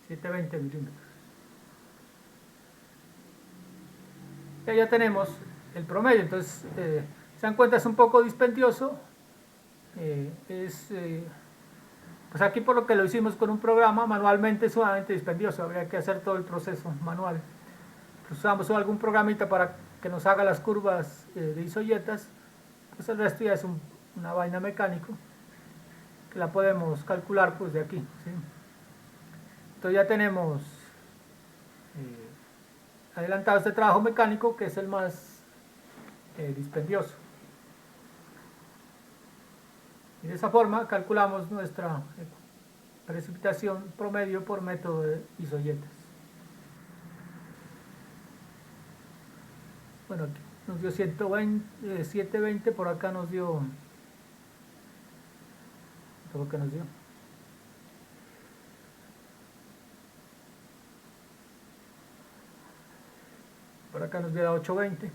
Speaker 1: 720 milímetros. Ya tenemos el promedio, entonces se dan cuenta, es un poco dispendioso, pues aquí por lo que lo hicimos con un programa manualmente es sumamente dispendioso, habría que hacer todo el proceso manual. Pues usamos algún programita para que nos haga las curvas de isoyetas, pues el resto ya es una vaina mecánico que la podemos calcular pues de aquí, ¿sí? Entonces ya tenemos adelantado este trabajo mecánico, que es el más dispendioso, y de esa forma calculamos nuestra precipitación promedio por método de isoyetas. Bueno, aquí nos dio 120, 720, por acá nos dio, todo lo que nos dio. Por acá nos dio 820.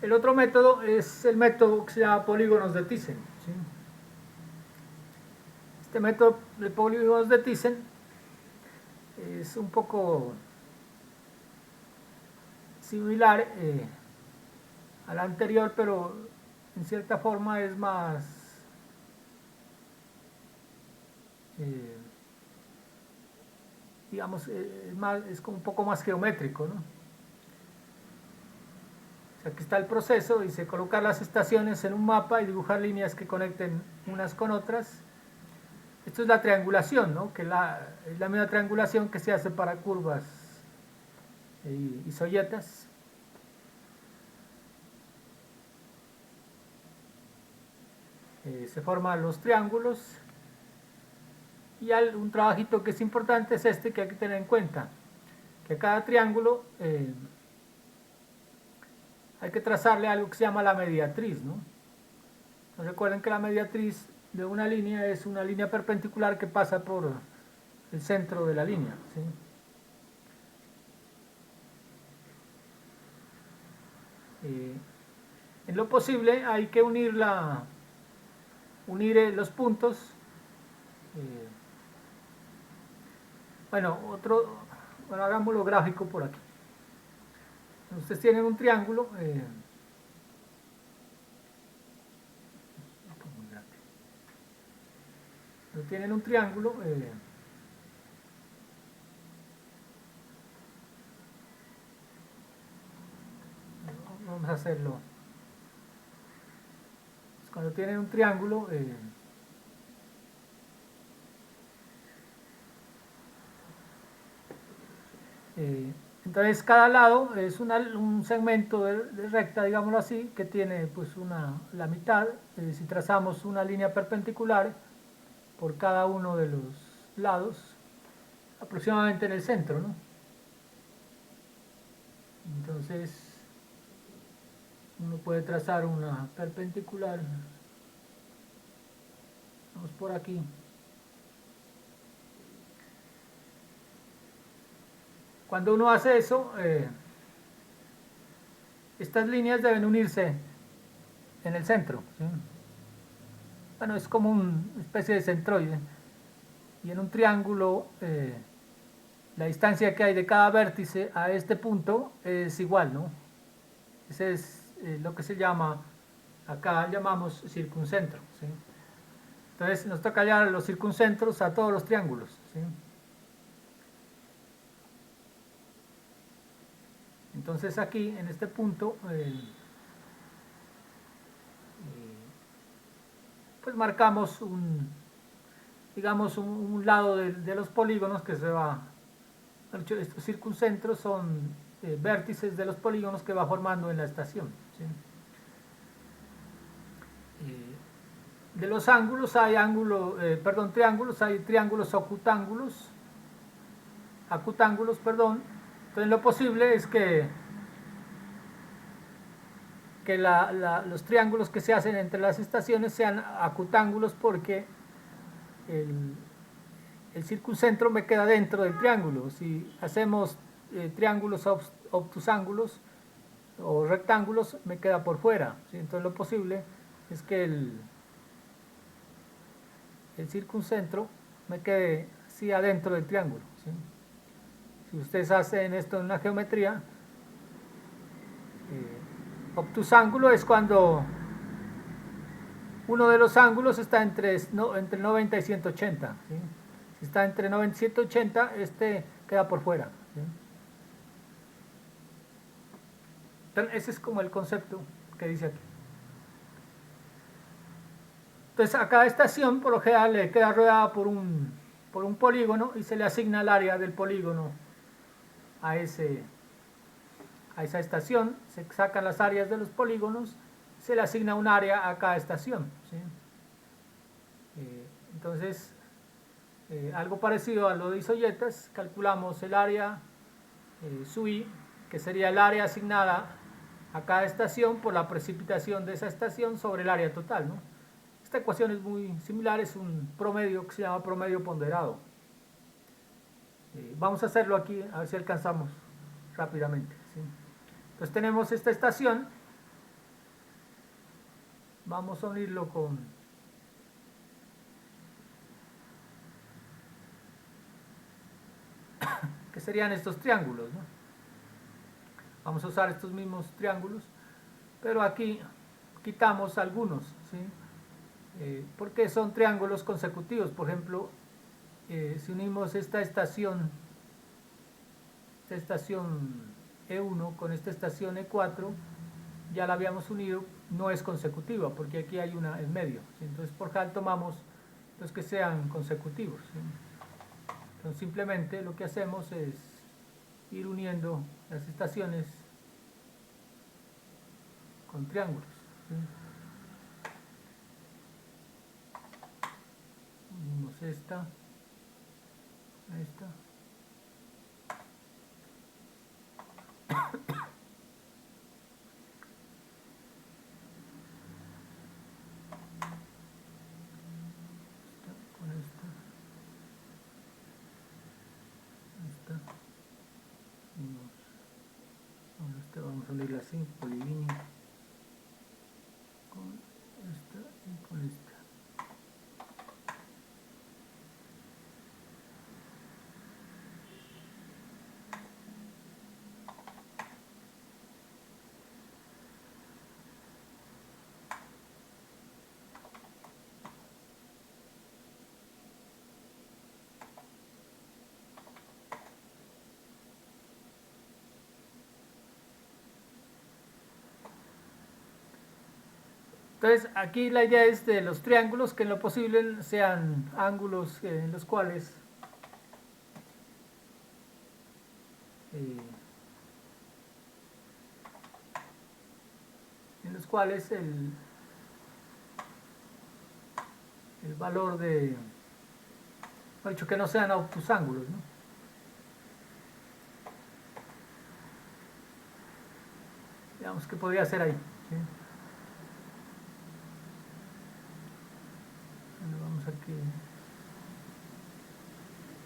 Speaker 1: El otro método es el método que se llama polígonos de Thyssen, ¿sí? Este método de polígonos de Thyssen es un poco similar al anterior, pero en cierta forma es más digamos, es como un poco más geométrico, ¿no? O sea, aquí está el proceso, dice colocar las estaciones en un mapa y dibujar líneas que conecten unas con otras. Esto es la triangulación, ¿no? Que es la misma triangulación que se hace para curvas isoyetas. Se forman los triángulos, y un trabajito que es importante es este que hay que tener en cuenta, que a cada triángulo hay que trazarle algo que se llama la mediatriz, ¿no? Entonces recuerden que la mediatriz de una línea es una línea perpendicular que pasa por el centro de la línea, ¿sí? En lo posible hay que unir los puntos. Bueno, hagámoslo gráfico por aquí. Ustedes tienen un triángulo, tienen un triángulo, vamos a hacerlo. Cuando tienen un triángulo, entonces cada lado es un segmento de recta, digámoslo así, que tiene pues la mitad. Si trazamos una línea perpendicular por cada uno de los lados, aproximadamente en el centro, ¿no? Entonces uno puede trazar una perpendicular, vamos por aquí. Cuando uno hace eso, estas líneas deben unirse en el centro, ¿sí? Bueno, es como una especie de centroide, y en un triángulo la distancia que hay de cada vértice a este punto es igual, ¿no? Ese es lo que se llama, acá llamamos circuncentro, ¿sí? Entonces nos toca hallar los circuncentros a todos los triángulos, ¿sí? Entonces aquí, en este punto, pues marcamos digamos un lado de los polígonos que se va. Estos circuncentros son vértices de los polígonos que va formando en la estación, ¿sí? De los ángulos hay triángulos, hay triángulos acutángulos, perdón. Entonces lo posible es que los triángulos que se hacen entre las estaciones sean acutángulos, porque el circuncentro me queda dentro del triángulo. Si hacemos triángulos obtusángulos o rectángulos, me queda por fuera, ¿sí? Entonces lo posible es que el circuncentro me quede así adentro del triángulo, ¿sí? Si ustedes hacen esto en una geometría, obtusángulo es cuando uno de los ángulos está entre 90 y 180, ¿sí? Si está entre 90 y 180, queda por fuera, ¿sí? Entonces, ese es como el concepto que dice aquí. Entonces, a cada estación, por lo general, le queda rodeada por un polígono y se le asigna el área del polígono a esa estación. Se sacan las áreas de los polígonos, se le asigna un área a cada estación, ¿sí? Entonces, algo parecido a lo de isoyetas, calculamos el área SUI, que sería el área asignada a cada estación por la precipitación de esa estación sobre el área total, ¿no? Esta ecuación es muy similar, es un promedio que se llama promedio ponderado. Vamos a hacerlo aquí, a ver si alcanzamos rápidamente, ¿sí? Entonces tenemos esta estación, vamos a unirlo con que serían estos triángulos, ¿no? Vamos a usar estos mismos triángulos, pero aquí quitamos algunos, ¿sí? Porque son triángulos consecutivos. Por ejemplo, si unimos esta estación E1 con esta estación E4, ya la habíamos unido, no es consecutiva, porque aquí hay una en medio, ¿sí? Entonces por general tomamos los que sean consecutivos, ¿sí? Entonces simplemente lo que hacemos es ir uniendo las estaciones con triángulos, ¿sí? Unimos esta. Vamos a unirla así, polilínea con esta y con esta. Entonces aquí la idea es de los triángulos que en lo posible sean ángulos en los cuales el valor de, he dicho que no sean obtusángulos, ¿no? Digamos que podría ser ahí, ¿sí? Vamos aquí,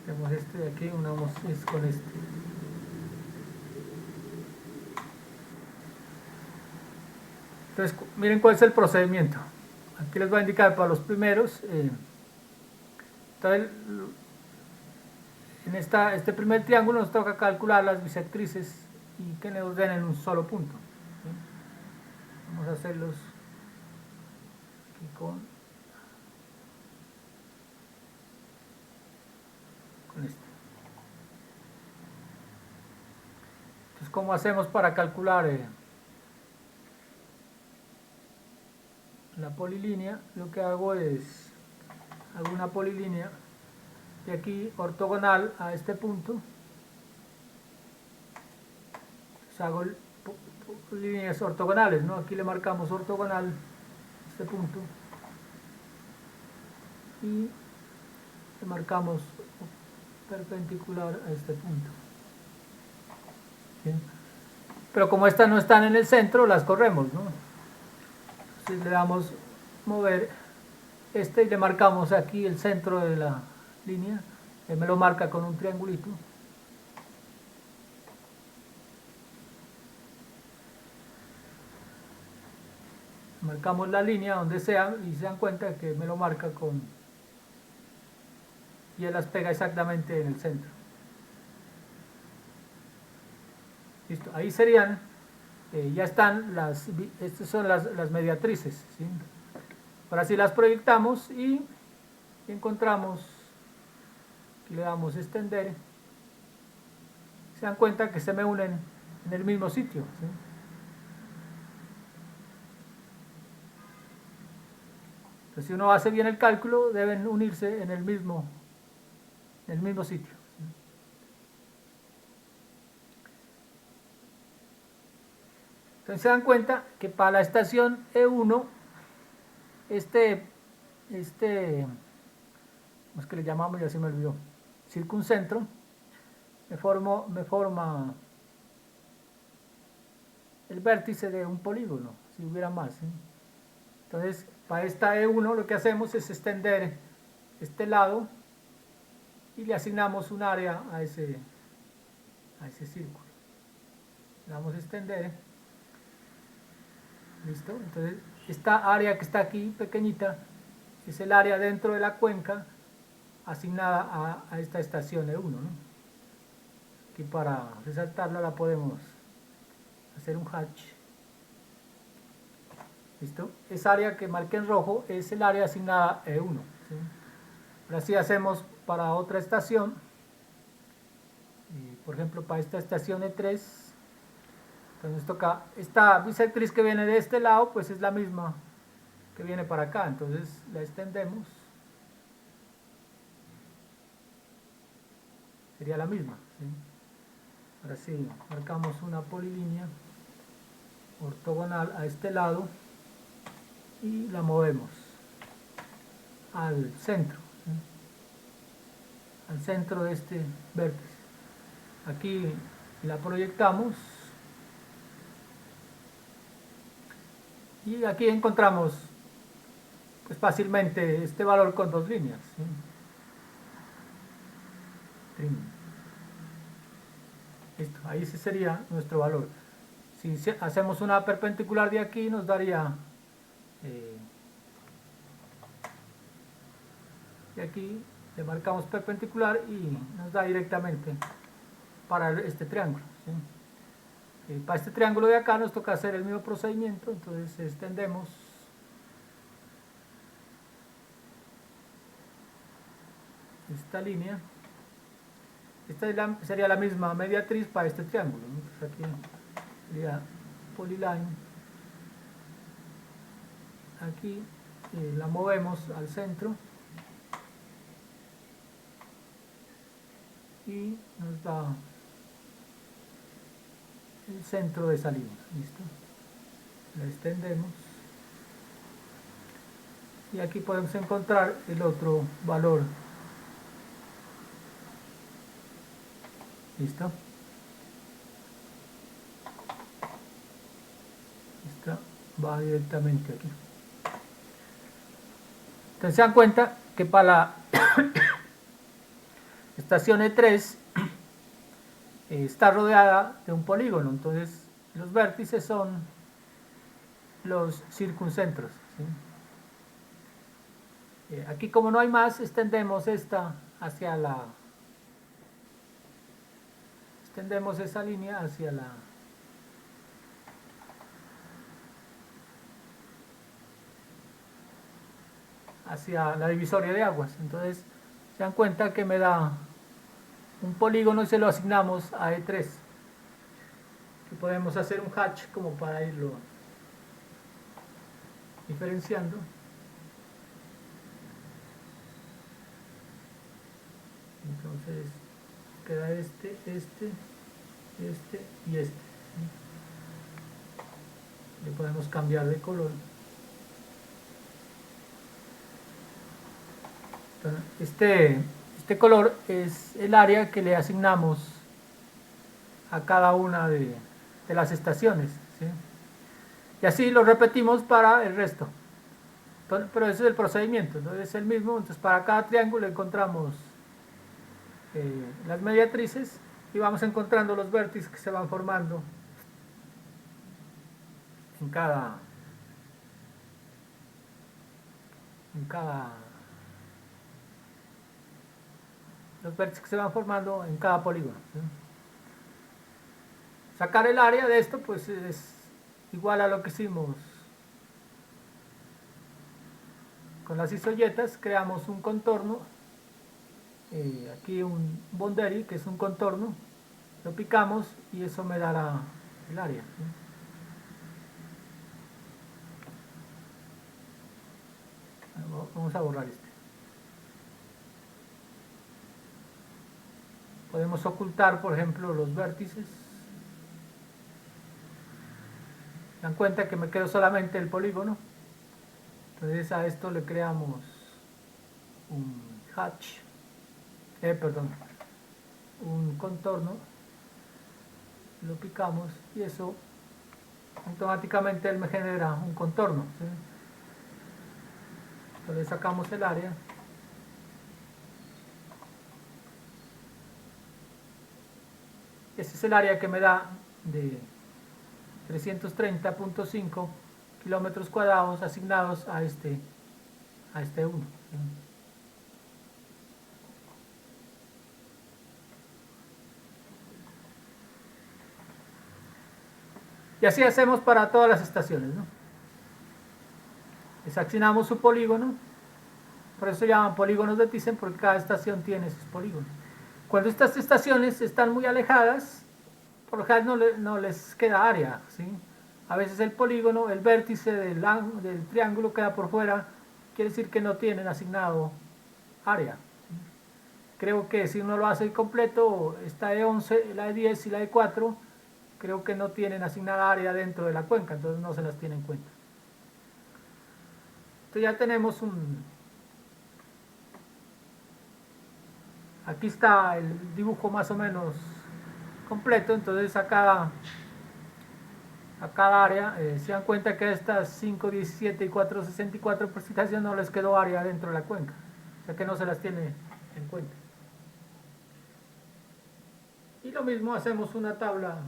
Speaker 1: tenemos este de aquí, unamos es con este. Entonces, miren cuál es el procedimiento. Aquí les voy a indicar para los primeros. Entonces, en este primer triángulo nos toca calcular las bisectrices y que nos den en un solo punto, ¿sí? Vamos a hacerlos aquí con este. Entonces, ¿cómo hacemos para calcular la polilínea? Lo que hago es, hago una polilínea de aquí ortogonal a este punto. Pues hago líneas ortogonales, ¿no? Aquí le marcamos ortogonal a este punto y le marcamos perpendicular a este punto, ¿sí? Pero como estas no están en el centro, las corremos, ¿no? Entonces le damos mover este y le marcamos aquí el centro de la línea. Él me lo marca con un triangulito. Marcamos la línea donde sea y se dan cuenta que me lo marca con, y él las pega exactamente en el centro. Listo, ahí serían, ya están estas son las mediatrices, ¿sí? Ahora sí las proyectamos y encontramos, aquí le damos extender Se dan cuenta que se me unen en el mismo sitio, ¿sí? Entonces, si uno hace bien el cálculo, deben unirse en el mismo sitio, ¿sí? Entonces se dan cuenta que para la estación E1, este, ¿cómo es que le llamamos? Ya se me olvidó. Circuncentro, me forma el vértice de un polígono, si hubiera más, ¿sí? Entonces, para esta E1 lo que hacemos es extender este lado y le asignamos un área a ese círculo. Le damos a extender. ¿Listo? Entonces, esta área que está aquí, pequeñita, es el área dentro de la cuenca asignada a esta estación E1, ¿no? Aquí para resaltarla la podemos hacer un hatch. ¿Listo? Esa área que marqué en rojo es el área asignada E1, ¿sí? Ahora sí hacemos para otra estación, por ejemplo para esta estación E3, entonces toca, esta bisectriz que viene de este lado pues es la misma que viene para acá, entonces la extendemos, sería la misma, ¿sí? Ahora sí, marcamos una polilínea ortogonal a este lado y la movemos al centro, ¿sí? Al centro de este vértice. Aquí la proyectamos y aquí encontramos pues fácilmente este valor con dos líneas, ¿sí? Listo, ahí ese sería nuestro valor. Si hacemos una perpendicular de aquí nos daría de aquí le marcamos perpendicular y nos da directamente para este triángulo, ¿sí? Para este triángulo de acá nos toca hacer el mismo procedimiento, entonces extendemos esta línea. Esta sería la misma mediatriz para este triángulo, ¿no? Entonces aquí sería polyline, aquí la movemos al centro y nos da el centro de esa línea. ¿Listo? La extendemos y aquí podemos encontrar el otro valor. ¿Listo? Esta va directamente aquí. Entonces se dan cuenta que para la estación E3 está rodeada de un polígono, entonces los vértices son los circuncentros, ¿sí? Aquí como no hay más, extendemos esta hacia extendemos esa línea hacia la divisoria de aguas. Entonces se dan cuenta que me da un polígono y se lo asignamos a E3. Aquí podemos hacer un hatch como para irlo diferenciando. Entonces queda este y este. Le podemos cambiar de color. Este color es el área que le asignamos a cada una de las estaciones, ¿sí? Y así lo repetimos para el resto. Entonces, pero ese es el procedimiento, ¿no? Es el mismo. Entonces para cada triángulo encontramos las mediatrices y vamos encontrando los vértices que se van formando en cada los vértices que se van formando en cada polígono, ¿sí? Sacar el área de esto pues es igual a lo que hicimos con las isoyetas. Creamos un contorno, aquí un boundary que es un contorno, Lo picamos y eso me da el área, ¿sí? Vamos a borrar este. Podemos ocultar, por ejemplo, los vértices. Se dan cuenta que me quedó solamente el polígono. Entonces a esto le creamos un hatch, un contorno. Lo picamos y eso automáticamente él me genera un contorno, ¿sí? Entonces sacamos el área. Ese es el área que me da de 330.5 kilómetros cuadrados asignados a este 1. ¿Sí? Y así hacemos para todas las estaciones, ¿no? Les asignamos su polígono, por eso se llaman polígonos de Thyssen, porque cada estación tiene sus polígonos. Cuando estas estaciones están muy alejadas, por lo general no les queda área, ¿sí? A veces el polígono, el vértice del triángulo queda por fuera, quiere decir que no tienen asignado área, ¿sí? Creo que si uno lo hace completo, esta E11, la E10 y la E4, creo que no tienen asignada área dentro de la cuenca, entonces no se las tiene en cuenta. Entonces ya tenemos aquí está el dibujo más o menos completo. Entonces a cada área se dan cuenta que a estas 517 y 464 precipitaciones no les quedó área dentro de la cuenca, o sea que no se las tiene en cuenta. Y lo mismo hacemos una tabla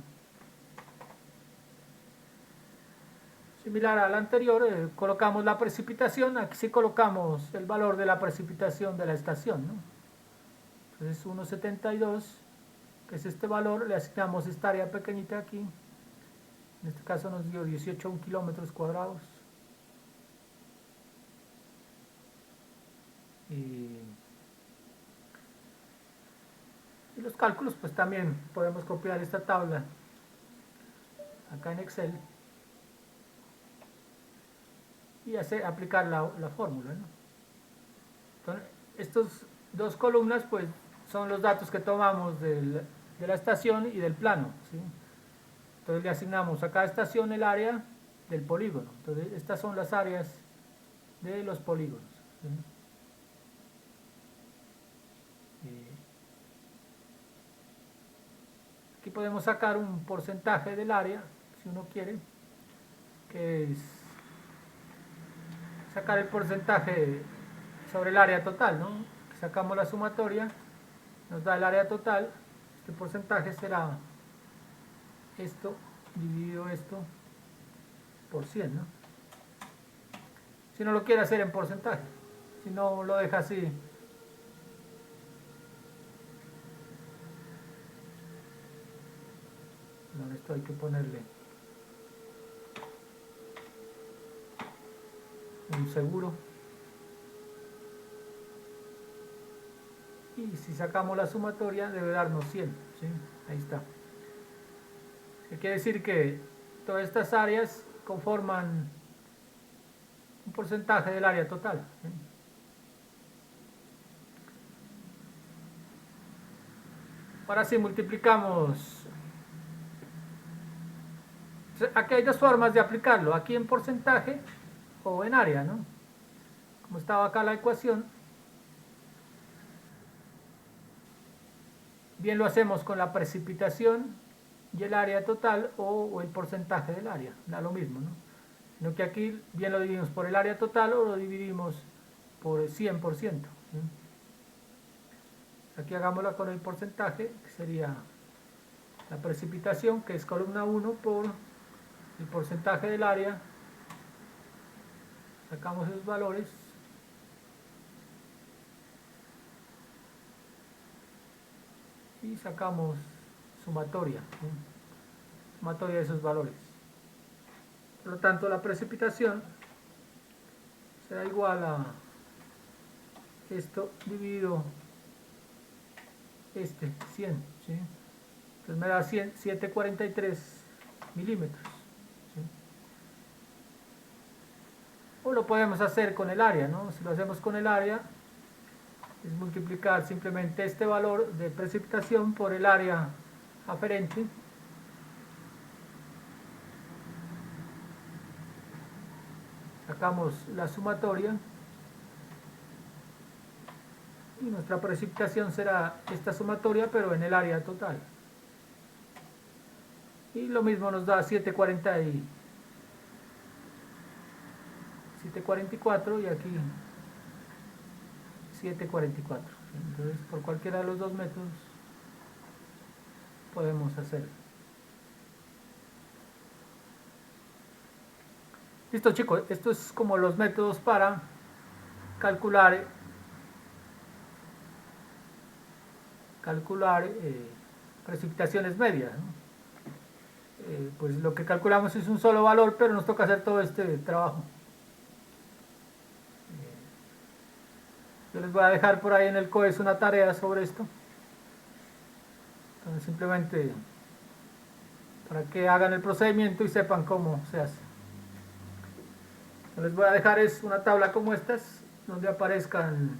Speaker 1: similar a la anterior. Colocamos la precipitación, aquí sí colocamos el valor de la precipitación de la estación, ¿no? Entonces 1,72, que es este valor, le asignamos esta área pequeñita aquí, en este caso nos dio 18 kilómetros cuadrados. Y los cálculos, pues también podemos copiar esta tabla acá en Excel y aplicar la fórmula, ¿no? Entonces, estos dos columnas pues son los datos que tomamos de la estación y del plano, ¿sí? Entonces le asignamos a cada estación el área del polígono. Entonces estas son las áreas de los polígonos, ¿sí? Aquí podemos sacar un porcentaje del área, si uno quiere, que es sacar el porcentaje sobre el área total, ¿no? Sacamos la sumatoria, nos da el área total. Este porcentaje será esto dividido esto por 100, ¿no? Si no lo quiere hacer en porcentaje, si no lo deja así, bueno, esto hay que ponerle un seguro. Y si sacamos la sumatoria debe darnos 100, ¿sí? Ahí está. ¿Qué quiere decir? Que todas estas áreas conforman un porcentaje del área total, ¿sí? Ahora sí multiplicamos. Aquí hay dos formas de aplicarlo, aquí en porcentaje o en área, ¿no? Como estaba acá la ecuación, bien lo hacemos con la precipitación y el área total o el porcentaje del área, da lo mismo, ¿no? Sino que aquí bien lo dividimos por el área total o lo dividimos por el 100%, ¿sí? Aquí hagámoslo con el porcentaje, que sería la precipitación, que es columna 1 por el porcentaje del área. Sacamos esos valores y sacamos sumatoria, ¿sí? Sumatoria de esos valores. Por lo tanto, la precipitación será igual a esto dividido 100, ¿sí? Entonces me da 743 milímetros. ¿Sí? O lo podemos hacer con el área, ¿no? Si lo hacemos con el área, es multiplicar simplemente este valor de precipitación por el área aferente. Sacamos la sumatoria y nuestra precipitación será esta sumatoria pero en el área total. Y lo mismo nos da 744 y aquí 744. Entonces por cualquiera de los dos métodos podemos hacerlo. Listo chicos, esto es como los métodos para calcular precipitaciones medias, ¿no? Pues lo que calculamos es un solo valor, pero nos toca hacer todo este trabajo. Yo les voy a dejar por ahí en el COES una tarea sobre esto. Entonces simplemente para que hagan el procedimiento y sepan cómo se hace. Lo que les voy a dejar es una tabla como estas, donde aparezcan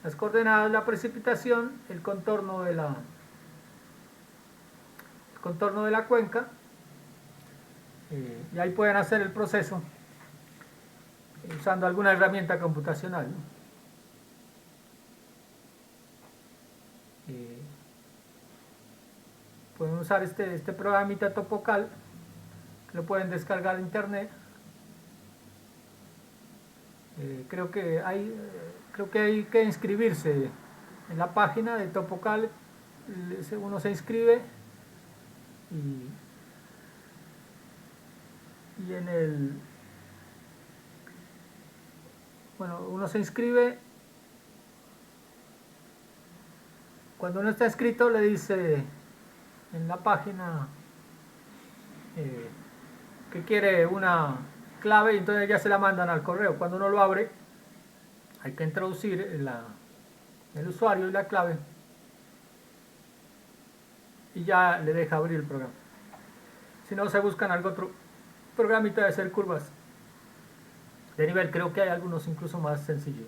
Speaker 1: las coordenadas, la precipitación, el contorno de la cuenca, y ahí pueden hacer el proceso usando alguna herramienta computacional, ¿no? Pueden usar este programita Topocal, que lo pueden descargar de internet. Creo que hay que inscribirse en la página de Topocal. Uno se inscribe y uno se inscribe. Cuando uno está inscrito le dice en la página que quiere una clave y entonces ya se la mandan al correo. Cuando uno lo abre hay que introducir el usuario y la clave y ya le deja abrir el programa. Si no, se buscan algún otro programita de hacer curvas de nivel. Creo que hay algunos incluso más sencillos.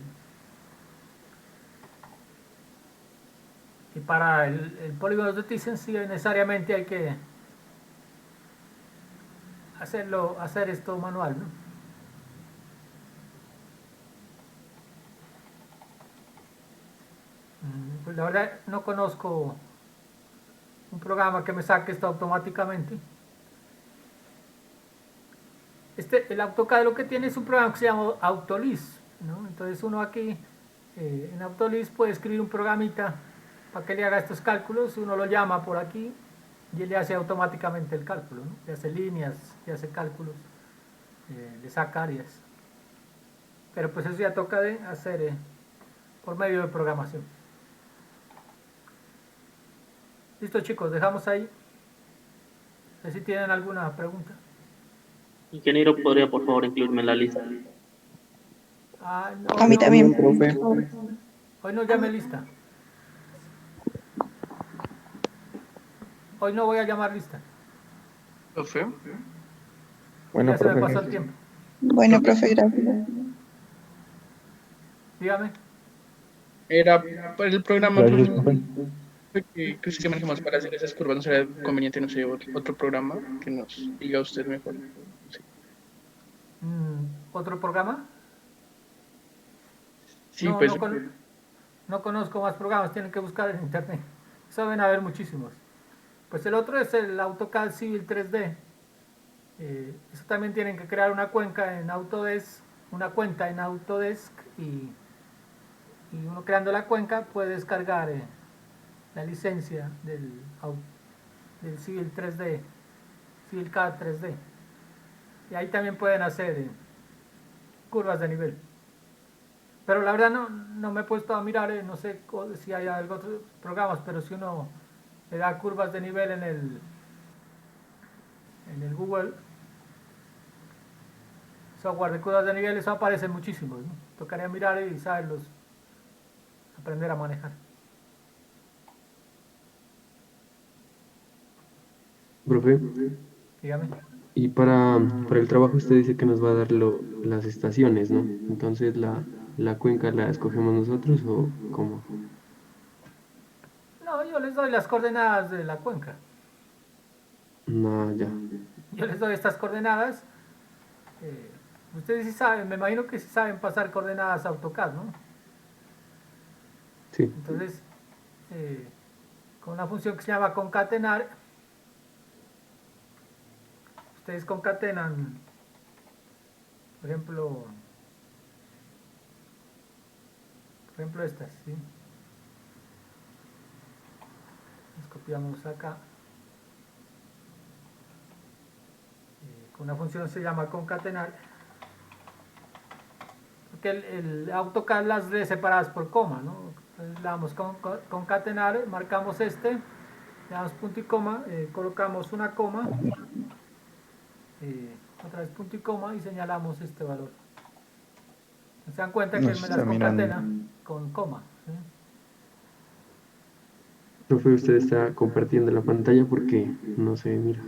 Speaker 1: Y para el polígono de Thyssen sí necesariamente hay que hacer esto manual, ¿no? Pues la verdad no conozco un programa que me saque esto automáticamente. El AutoCAD lo que tiene es un programa que se llama Autoliz, ¿no? Entonces uno aquí en Autoliz puede escribir un programita para que le haga estos cálculos. Uno lo llama por aquí y él le hace automáticamente el cálculo, ¿no? Le hace líneas, le hace cálculos, le saca áreas. Pero pues eso ya toca de hacer por medio de programación. Listo chicos, dejamos ahí. No sé si tienen alguna pregunta.
Speaker 3: Ingeniero, ¿podría por favor incluirme en la lista?
Speaker 1: No,
Speaker 4: A mí también,
Speaker 2: profe.
Speaker 1: hoy no llamé lista. Hoy no voy a llamar lista.
Speaker 5: Profe,
Speaker 2: Bueno,
Speaker 1: Ya se me
Speaker 2: profe,
Speaker 1: pasó el tiempo.
Speaker 4: Bueno, profe, gracias.
Speaker 1: Dígame.
Speaker 5: era para el programa
Speaker 2: gracias, profe.
Speaker 5: que manejamos para hacer esas curvas. ¿No sería conveniente, no sé, otro programa que nos diga usted mejor? Sí,
Speaker 1: ¿Otro programa?
Speaker 5: sí
Speaker 1: No,
Speaker 5: pues,
Speaker 1: no conozco más programas, tienen que buscar en internet. Saben haber muchísimos. Pues el otro es el AutoCAD Civil 3D. Eso también tienen que crear una cuenca en Autodesk, una cuenta en Autodesk y uno creando la cuenca puede descargar la licencia del Civil 3D, Civil CAD 3D. Y ahí también pueden hacer curvas de nivel. Pero la verdad no me he puesto a mirar, no sé si hay otros programas, pero si uno le da curvas de nivel en el Google, software de curvas de nivel, eso aparece muchísimos, ¿no? Tocaría mirar y saberlos, aprender a manejar.
Speaker 6: Profe,
Speaker 1: Dígame.
Speaker 6: y para el trabajo usted dice que nos va a dar las estaciones, ¿no? Entonces, ¿la cuenca la escogemos nosotros o cómo?
Speaker 1: No, yo les doy las coordenadas de la cuenca.
Speaker 6: No, ya.
Speaker 1: Yo les doy estas coordenadas. Ustedes sí saben, me imagino que sí saben pasar coordenadas a AutoCAD, ¿no?
Speaker 6: Sí.
Speaker 1: Entonces, con una función que se llama concatenar, ustedes concatenan, por ejemplo estas, ¿sí? Las copiamos acá. Con una función que se llama concatenar, porque el AutoCAD las lee separadas por coma, ¿no? Entonces le damos concatenar, marcamos le damos punto y coma, colocamos una coma, otra vez punto y coma y señalamos este valor. Se dan cuenta que
Speaker 7: Nos
Speaker 1: él me las
Speaker 7: está mirando.
Speaker 1: concatena con coma, ¿sí?
Speaker 6: Profe, usted está compartiendo la pantalla porque no se mira.